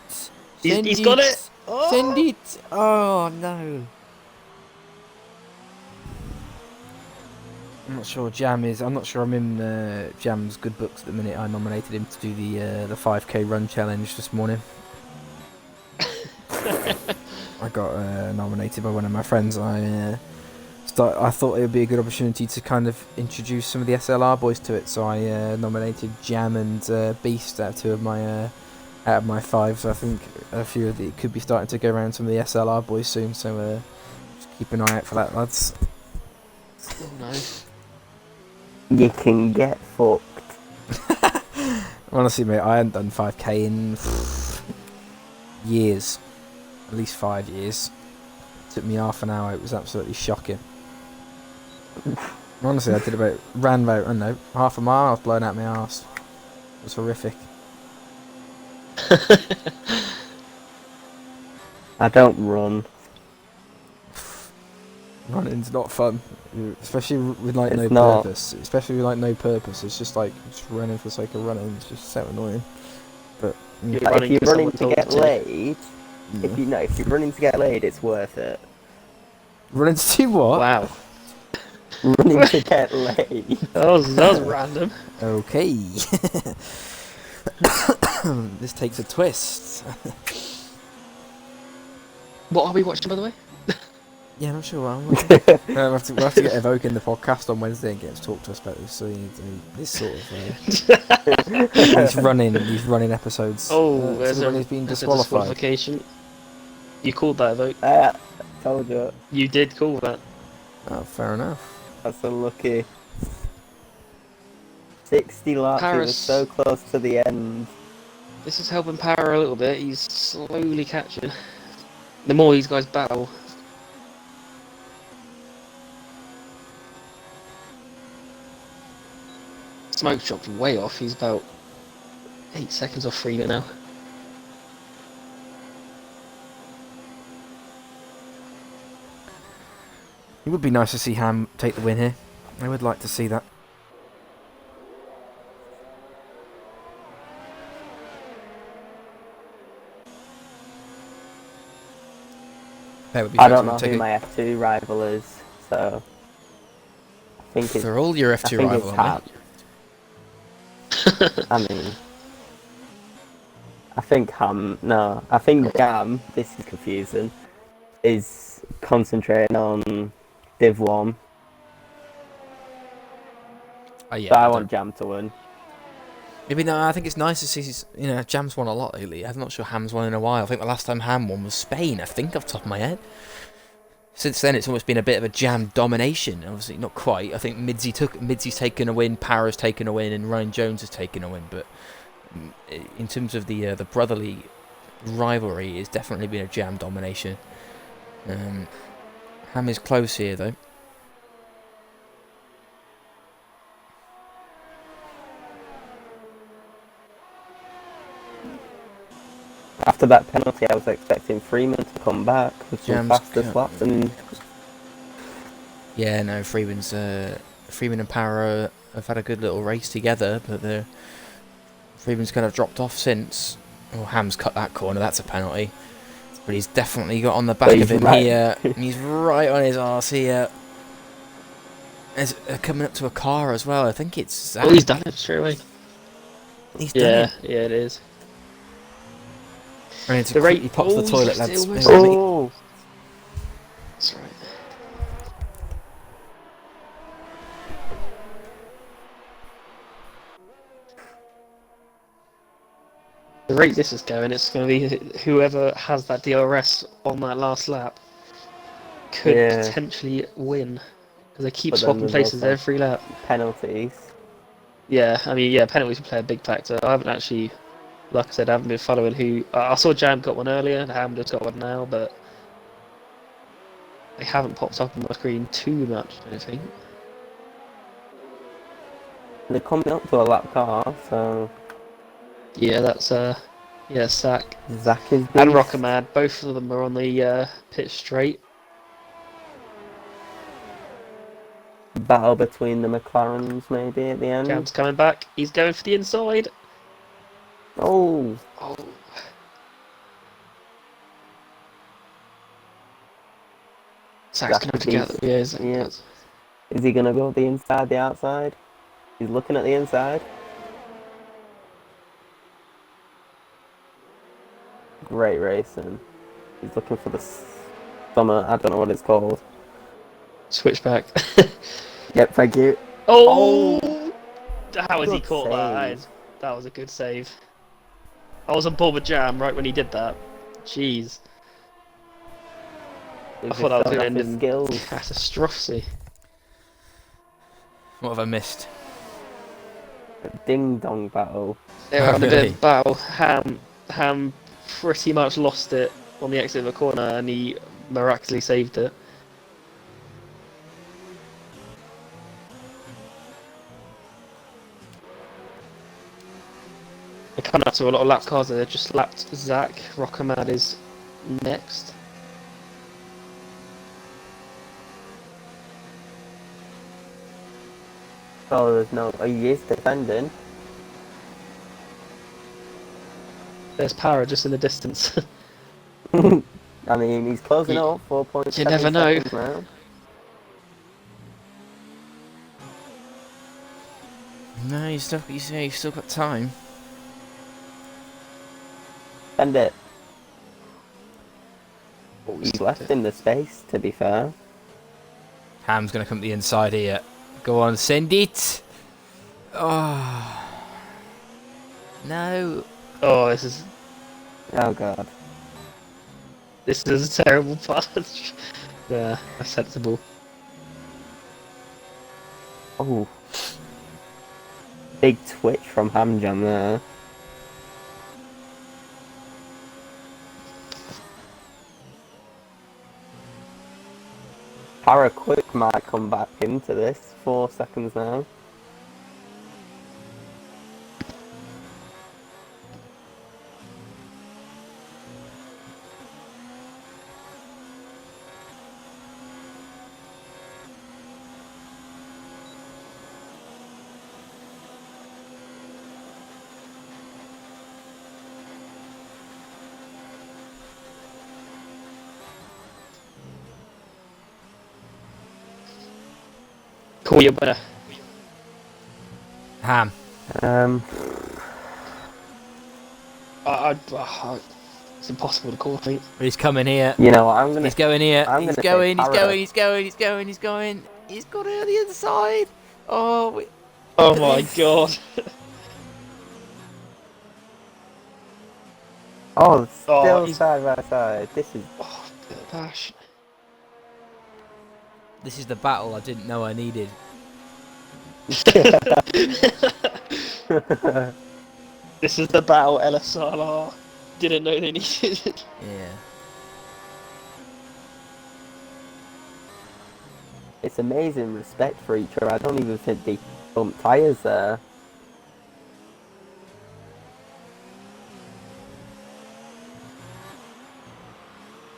Send He's got it. Oh! Send it. Oh no. I'm not sure Jam is. I'm not sure I'm in Jam's good books at the minute. I nominated him to do the 5k run challenge this morning. I got nominated by one of my friends. I thought it would be a good opportunity to kind of introduce some of the SLR boys to it. So I nominated Jam and Beast out of my 5. So I think a few of it could be starting to go around some of the SLR boys soon. So just keep an eye out for that, lads. Oh, no. You can get fucked. Honestly, mate, I hadn't done 5k in years. At least 5 years. It took me half an hour. It was absolutely shocking. Honestly, I ran about, I don't know, half a mile. I was blowing out my arse. It was horrific. I don't run. Running's not fun, especially with like It's no not. purpose. Especially with like no purpose. It's just like just running for the sake of running. It's just so annoying. But You're Like, if you're 'cause running someone to told get you laid, yeah. if you're running to get laid, it's worth it. Running to do what? Wow, Running to get laid. that was random. Okay. This takes a twist. What are we watching, by the way? Yeah, I'm not sure what I'm watching. we'll have to get Evoke in the podcast on Wednesday and get him to talk to us about this. So this sort of these running episodes. Oh, when he's been there's a disqualified. disqualification. You called that, vote. Told you. You did call that. Oh, fair enough. That's unlucky. 60 laps, he was Paris. so close to the end. This is helping Power a little bit. He's slowly catching. The more these guys battle. Smoke dropped way off. He's about 8 seconds off free now. It would be nice to see Ham take the win here. I would like to see that. That would be I don't know fantastic. who my F2 rival is, so I think it's. For all your I F2 think rival, it's aren't Ham. I mean, I think Ham. No, I think Gam. This is confusing. Is concentrating on Div 1. Oh So yeah, I I want don't. Jam to win. Maybe no. I think it's nice to see. Jam's won a lot lately. I'm not sure Ham's won in a while. I think the last time Ham won was Spain. I think off the top of my head. Since then, it's almost been a bit of a Jam domination. Obviously, not quite. I think Midsy's taken a win, Para's taken a win, and Ryan Jones has taken a win. But in terms of the brotherly rivalry, it's definitely been a Jam domination. Ham is close here though. After that penalty, I was expecting Freeman to come back with some Jam's faster slaps, and yeah, no, Freeman and Para have had a good little race together, but Freeman's kind of dropped off since. Oh, Ham's cut that corner. That's a penalty. But he's definitely got on the back of him here. And he's right on his arse here. There's coming up to a car as well. I think it's Zach. Oh, he's done it straight away. He's done it. Yeah, it is. I need to quickly pop to the toilet, lads. oh, That's right. The rate this is going, it's going to be whoever has that DRS on that last lap could potentially win. Because they keep swapping places every lap. penalties. Yeah, I mean, penalties play a big factor. I haven't actually, like I said, I haven't been following who... I saw Jam got one earlier, and Ham just got one now, but they haven't popped up on my screen too much, I don't think. They're coming up to a lap car, so... Yeah, that's, Zach. Zach is beast. And Rockamad, both of them are on the pitch straight. Battle between the McLarens, maybe, at the end. Jam's coming back. He's going for the inside. Oh! Oh. Zach's going to have to get... Yeah, Zach does. Is he going to go the inside, the outside? He's looking at the inside. Great racing. He's looking for the summer, I don't know what it's called. Switchback. Yep, thank you. Oh! How has he Good caught that? That was a good save. I was on board with Jam right when he did that. Jeez. I thought that was going to end in catastrophe. What have I missed? A ding-dong battle. They were having a bit of battle. Ham pretty much lost it on the exit of the corner and he miraculously saved it. They're coming up to a lot of lap cars and they've just lapped Zach. Rockamad is next. Oh, there's no... Oh, he is defending. There's Para just in the distance. I mean, he's closing up 4.7 You never know. seconds now. No, you still got time. Send it. Oh, he's left in the space, to be fair. Ham's going to come to the inside here. Go on, send it. Oh. No. Oh, this is... Oh, God. This is a terrible pass. Yeah, that's sensible. Oh. Big twitch from Hamjam there. Para Quick might come back into this. 4 seconds now. Call your winner. Ham. It's impossible to call, I think. He's coming here. You know what, I'm gonna... He's going here. I'm He's gonna going. say He's Para. going. He's going. He's going. He's going. He's got it on the inside. Oh, Oh my god. Oh, Oh, still he's side by side. This is bit of dash. This is the battle I didn't know I needed. This is the battle SLR didn't know they needed. Yeah. it's amazing respect for each other. I don't even think they bump tyres there.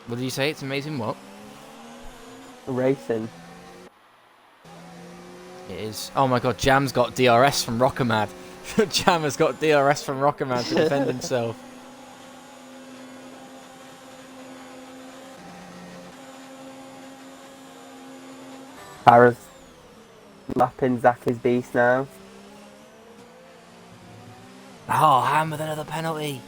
What did you say? It's amazing what? Racing. It is. Oh my god, Jam's got DRS from Rockamad. Jam has got DRS from Rockamad to defend himself. Paris lapping Zacky's beast now. Oh, Ham with another penalty.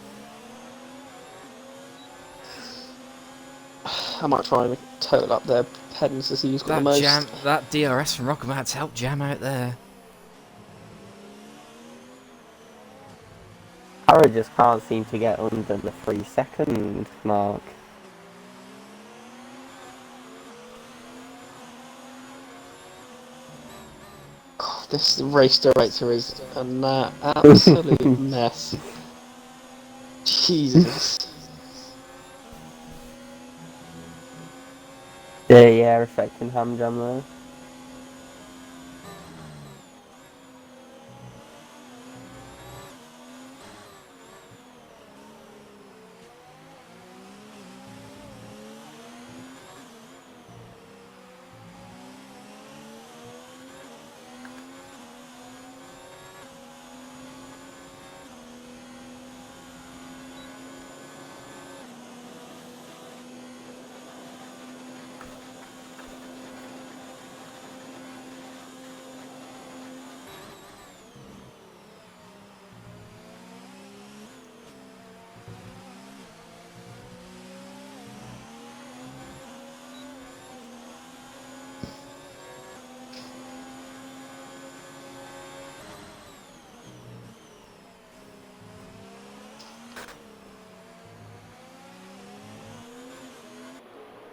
I might try and total up their penalties to see who's got the most. That DRS from Rockamad's helped Jam out there. Para just can't seem to get under the 3-second mark. God, this race director is an absolute mess. Jesus. Yeah, affecting Ham Jam there.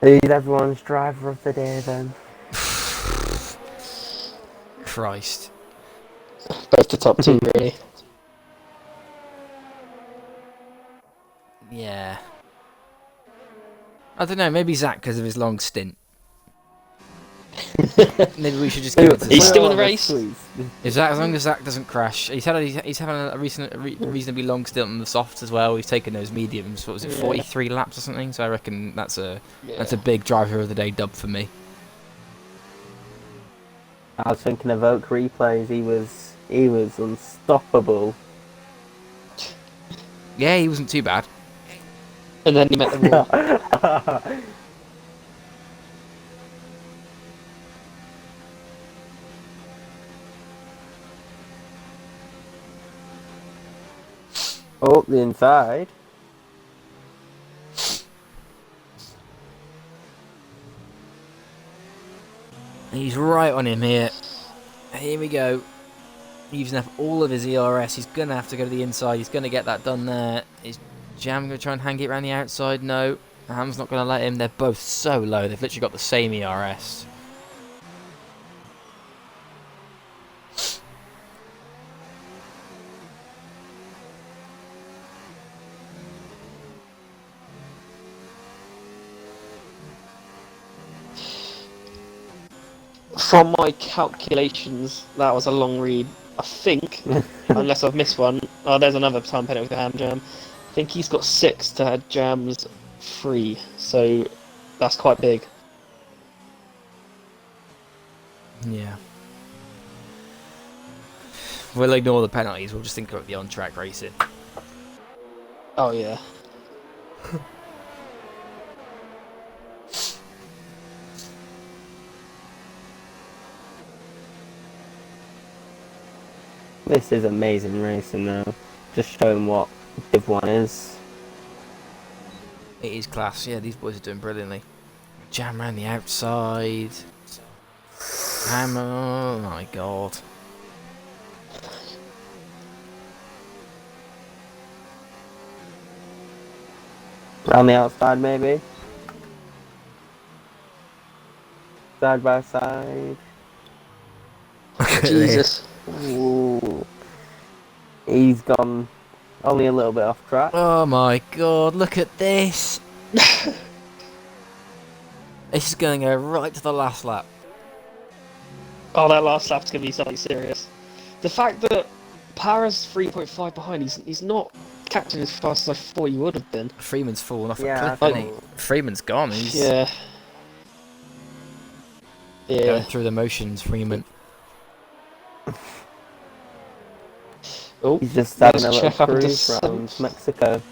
Who's everyone's driver of the day then? Christ. Both the top two, really. Yeah. I don't know, maybe Zach because of his long stint. Maybe we should just give it to He's Zach. still in the race. If Zach, as long as Zach doesn't crash, he's having a reasonably long stint on the softs as well. He's taken those mediums. What was it, 43 laps or something? So I reckon that's a big driver of the day dub for me. I was thinking of Oak replays. He was unstoppable. Yeah, he wasn't too bad. And then he met the wall. Oh, the inside. He's right on him here. Here we go. Using up all of his ERS. He's going to have to go to the inside. He's going to get that done there. Is Jam going to try and hang it around the outside? No. Ham's not going to let him. They're both so low. They've literally got the same ERS. From my calculations, that was a long read. I think, unless I've missed one. Oh, there's another time penalty for Ham Jam. I think he's got 6 to Jam's 3, so that's quite big. Yeah. We'll ignore the penalties. We'll just think about the on-track racing. Oh yeah. This is amazing racing though. Just showing what Div 1 is. It is class. Yeah, these boys are doing brilliantly. Jam around the outside. Hammer. Oh my god. Around the outside, maybe. Side by side. Look at this. Jesus. Ooh. He's gone only a little bit off track. Oh my god, look at this. This is going to go right to the last lap. Oh, that last lap's gonna be something serious. The fact that Para's 3.5 behind, he's not catching as fast as I thought he would have been. Freeman's fallen off a Yeah, cliff, I isn't he? thought. Freeman's gone. He's Yeah. going Yeah. through the motions, Freeman. Oh, He's just having let's a little check up into cruise around 7th. Mexico.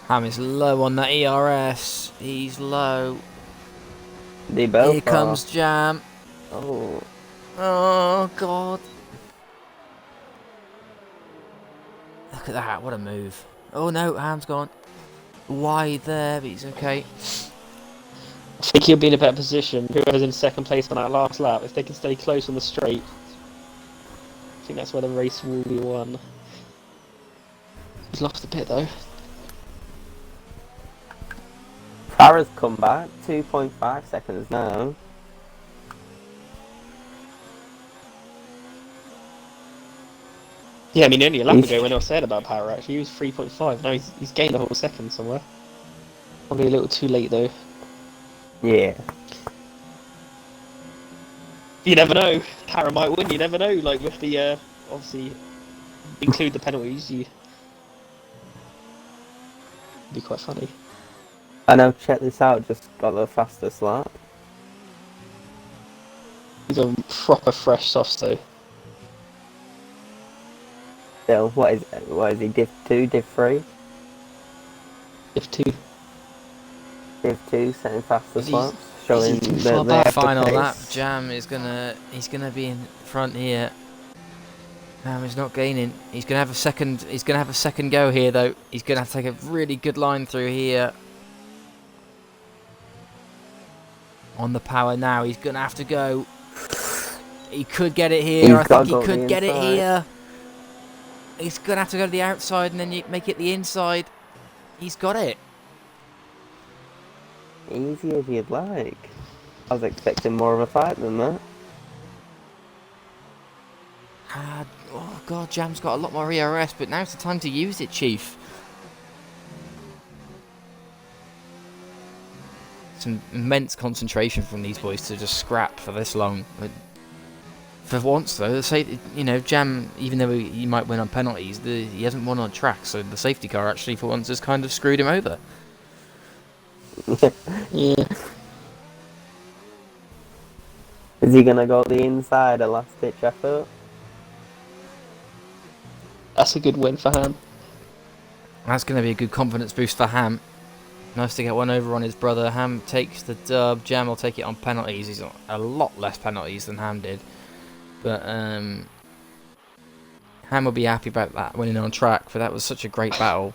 Ham is low on that ERS. He's low. They both Here comes Jam. Oh. Oh god. Look at that, what a move. Oh no, Ham's gone wide there, but he's okay. I think he'll be in a better position. Whoever's in second place on that last lap, if they can stay close on the straight, I think that's where the race will be won. He's lost a bit though. Farah's come back. 2.5 seconds now. Yeah, I mean only a lap ago when I was saying about Power actually, he was 3.5. Now he's gained a whole second somewhere. Probably a little too late though. Yeah. You never know. Para might win. You never know. Like with the obviously include the penalties, you be quite funny. I know. Check this out. Just got the fastest lap. He's a proper fresh soft though. Still, what is he? Div 2, Div 3, If two, Div 2, setting fastest Is he- laps, showing too that far they back? have the Final lap, pace. Jam is he's gonna be in front here. Ham is not gaining. He's gonna have a second go here though. He's gonna have to take a really good line through here. On the power now, he's gonna have to go. He could get it here. I think he could get it here. He's gonna have to go to the outside and then you make it the inside. He's got it. Easy as you'd like. I was expecting more of a fight than that. Oh god, Jam's got a lot more ERS, but now's the time to use it, Chief. Some immense concentration from these boys to just scrap for this long. But for once, though, Jam, even though he might win on penalties, he hasn't won on track, so the safety car actually, for once, has kind of screwed him over. yeah. Is he gonna go the inside, a last ditch effort? That's a good win for Ham. That's going to be a good confidence boost for Ham. Nice to get one over on his brother. Ham takes the dub. Jam will take it on penalties. He's on a lot less penalties than Ham did. But Ham will be happy about that winning on track, for that was such a great battle.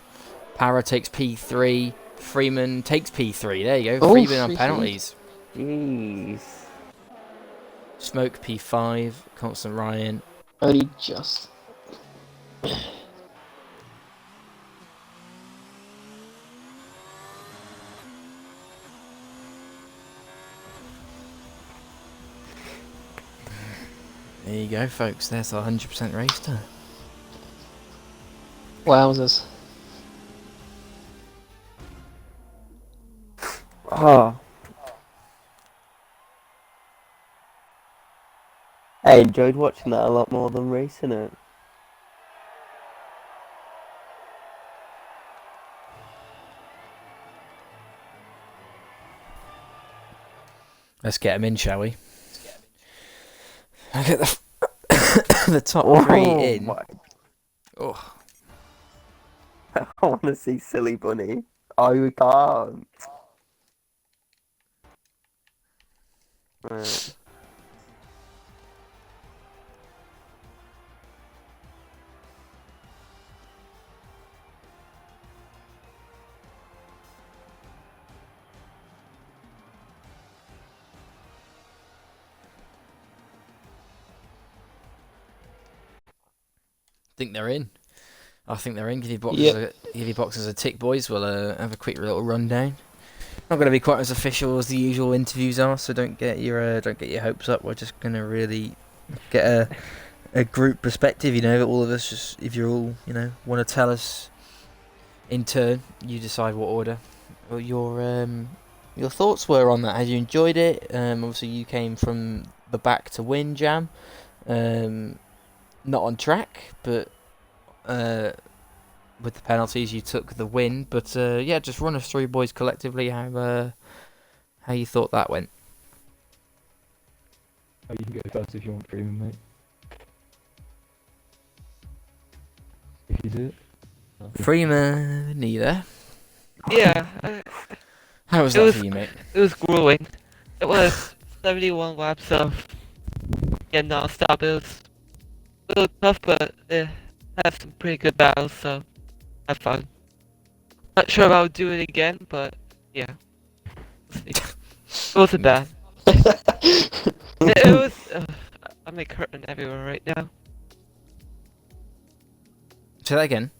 Para takes P3. Freeman takes P3. There you go. Oh, Freeman on free. penalties. Jeez. Smoke P5. Constant Ryan. Only just. There you go, folks. There's our 100% race time. Wowzers. Oh. I enjoyed watching that a lot more than racing it. Let's get him in, shall we? Look at the top three in. My. Oh, I want to see Silly Bunny. Oh, we can't. Right. think they're in. I think they're in. Yep. Give your boxes a tick, boys. We'll have a quick little rundown. Not going to be quite as official as the usual interviews are, so don't get your hopes up. We're just going to really get a group perspective. All of us. Just if you're all want to tell us in turn, you decide what order. Well, your thoughts were on that. Had you enjoyed it? Obviously, you came from the back to win, Jam. Not on track, but with the penalties, you took the win. But yeah, just run us through, boys, collectively how you thought that went. Oh, you can go first if you want, Freeman, mate. If you do it. Freeman, neither. Yeah, How was It that was- for you, mate? it was grueling. It was 71 laps of non-stop. It was a little tough, but it had some pretty good battles, so had fun. Not sure if I would do it again, but yeah. We'll see. It wasn't bad. It was. I'm like hurting everywhere right now. Say that again.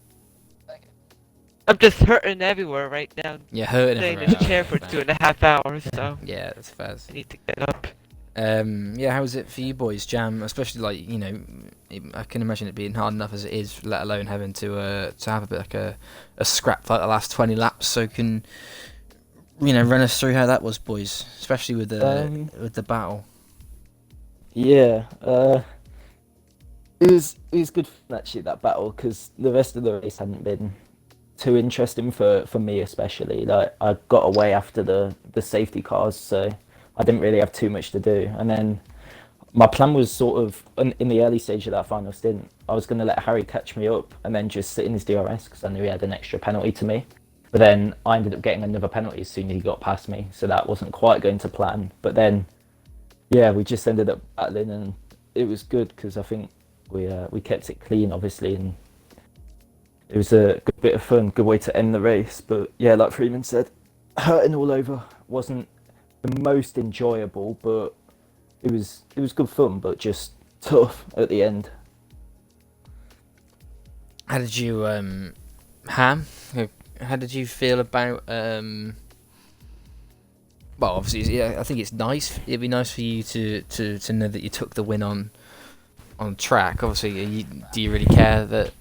I'm just hurting everywhere right now. Yeah, hurting Staying in everywhere. the chair for 2.5 hours, so Yeah, that's fair. I need to get up. Yeah, how was it for you boys, Jam? Especially I can imagine it being hard enough as it is, let alone having to have a bit like a scrap for like the last 20 laps. So can run us through how that was, boys, especially with the battle. Yeah, it was good fun, actually, that battle, because the rest of the race hadn't been too interesting for me, especially. Like, I got away after the safety cars, so I didn't really have too much to do. And then my plan was sort of in the early stage of that final stint, I was going to let Harry catch me up and then just sit in his DRS because I knew he had an extra penalty to me. But then I ended up getting another penalty as soon as he got past me, so that wasn't quite going to plan. But then, yeah, we just ended up battling, and it was good because I think we kept it clean, obviously, and it was a good bit of fun, good way to end the race. But yeah, like Freeman said, hurting all over. Wasn't the most enjoyable, but it was good fun, but just tough at the end. How did you, Ham? How did you feel about? Well, obviously, yeah, I think it's nice. It'd be nice for you to know that you took the win on track. Obviously, do you really care that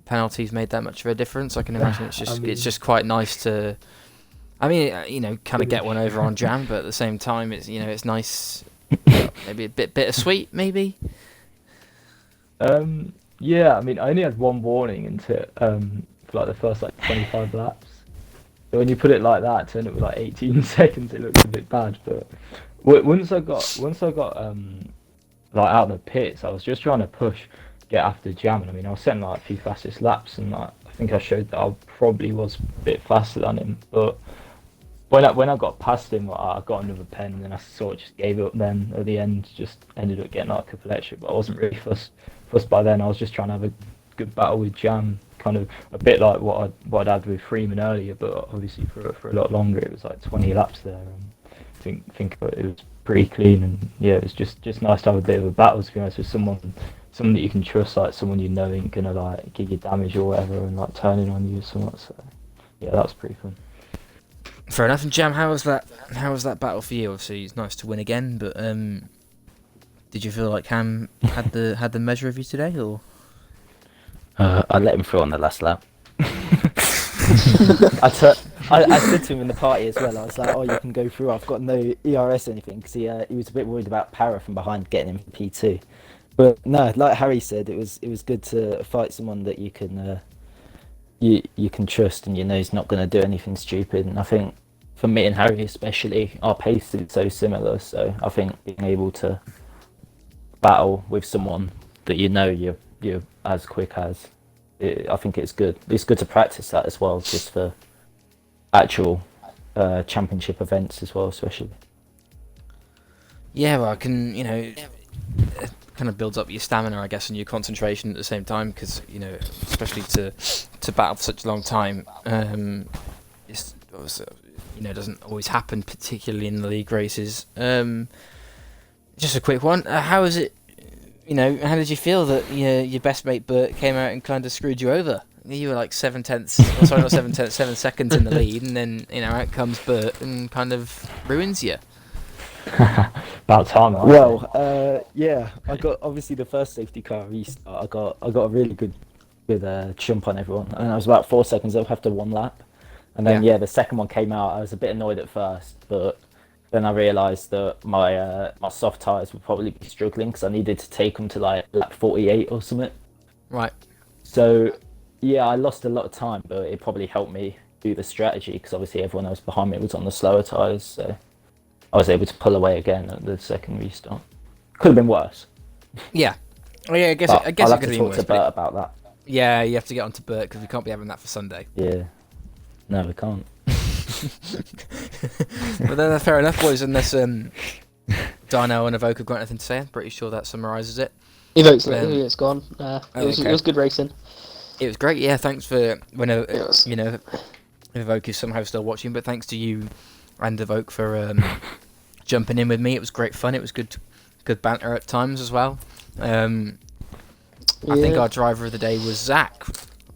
penalties made that much of a difference? I can imagine it's just quite nice to. I mean, kind of get one over on Jam, but at the same time, it's nice. Maybe a bit bittersweet, maybe. Yeah, I mean, I only had one warning into for like the first 25 laps. So when you put it like that, turn it with 18 seconds, it looks a bit bad. But once I got out of the pits, I was just trying to get after Jam. And I mean, I was setting a few fastest laps, and I think I showed that I probably was a bit faster than him. But when I got past him, I got another pen, and then I sort of just gave up. Then at the end, just ended up getting a couple extra. But I wasn't really fussed by then. I was just trying to have a good battle with Jam, kind of a bit like what I'd had with Freeman earlier, but obviously for a lot longer. It was 20 laps there. I think it was pretty clean, and yeah, it was just nice to have a bit of a battle, to be honest, with someone that you can trust, someone ain't gonna give you damage or whatever, and turning on you or something. So yeah, that was pretty fun. Fair enough. And Jam, how was that battle for you? Obviously, it's nice to win again, but did you feel like Ham had the measure of you today, or? I let him through on the last lap. I said to him in the party as well. I was like, "Oh, you can go through. I've got no ERS or anything," because he was a bit worried about Para from behind getting him P2. But no, like Harry said, it was good to fight someone that you can you can trust, and he's not going to do anything stupid. And I think for me and Harry especially, our pace is so similar. So I think being able to battle with someone that you're as quick as, I think it's good. It's good to practice that as well, just for actual championship events as well, especially. Yeah, well, I can, it kind of builds up your stamina, I guess, and your concentration at the same time, because especially to battle for such a long time, it's doesn't always happen, particularly in the league races. Just a quick one. How is it? how did you feel that your best mate Bert came out and kind of screwed you over? You were like 7/10, or sorry, not 7/10, 7 seconds in the lead, and then out comes Bert and kind of ruins you. About time. I think. Well, yeah, I got obviously the first safety car restart. I got a really good jump on everyone, and I was about 4 seconds up after one lap, and then Yeah. the second one came out. I was a bit annoyed at first, but then I realised that my soft tyres would probably be struggling because I needed to take them to like lap 48 or something. Right. So yeah, I lost a lot of time, but it probably helped me do the strategy because obviously everyone else behind me was on the slower tyres, so I was able to pull away again at the second restart. Could have been worse. Yeah. Oh yeah, I guess But I guess I'll it have could to have been talk worse. to But Bert about that. yeah, you have to get onto Bert because we can't be having that for Sunday. Yeah. No, we can't. But then fair enough, boys. Unless Darnell and Evoke have got anything to say, I'm pretty sure that summarises it. It's gone. It was good racing. It was great. Yeah, thanks for It was. Evoke is somehow still watching, but thanks to you and Evoke for jumping in with me. It was great fun. It was good banter at times as well. I think Yeah. our driver of the day was Zach,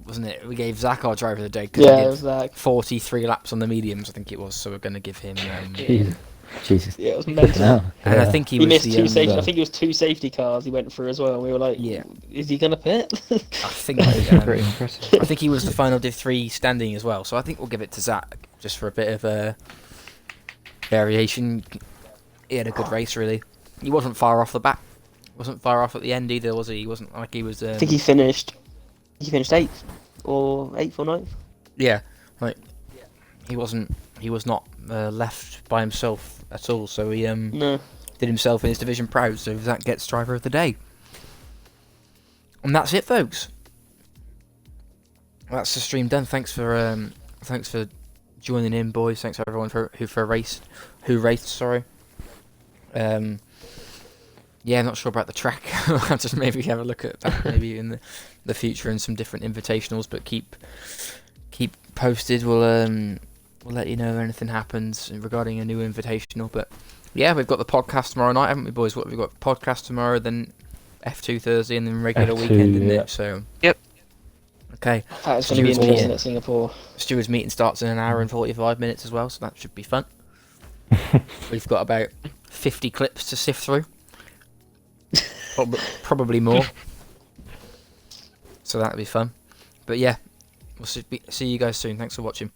wasn't it? We gave Zach our driver of the day. Yeah, he it was like 43 laps on the mediums, I think it was. So we're going to give him. Jesus. yeah, it was mental. No. And I think he He was missed the. two safety. well. I think it was two safety cars he went through as well. And we were like, Yeah. is he gonna pit? I think. Pretty impressive. I think he was the final Div 3 standing as well. So I think we'll give it to Zach just for a bit of a variation. He had a good race, really. He wasn't far off the back. Wasn't far off at the end either, was he? He wasn't like he was. I think he finished. He finished eighth or ninth. Yeah, like he wasn't. He was not left by himself at all. So he No. did himself in his division proud. So Zach gets driver of the day. And that's it, folks. That's the stream done. Thanks for joining in, boys. Thanks to everyone who raced. Sorry. Yeah, I'm not sure about the track. I'll just maybe have a look at that maybe in the future and some different invitationals. But keep posted. We'll let you know if anything happens regarding a new invitational. But yeah, we've got the podcast tomorrow night, haven't we, boys? What have we got? Podcast tomorrow, then F2 Thursday, and then regular F2, weekend, isn't yeah. it? So Yep. okay. That's going to be Stewart's amazing meeting. at Singapore. Stewart's meeting starts in an hour and 45 minutes as well, so that should be fun. We've got about 50 clips to sift through. Probably more. So that'll be fun. But yeah, we'll see you guys soon. Thanks for watching.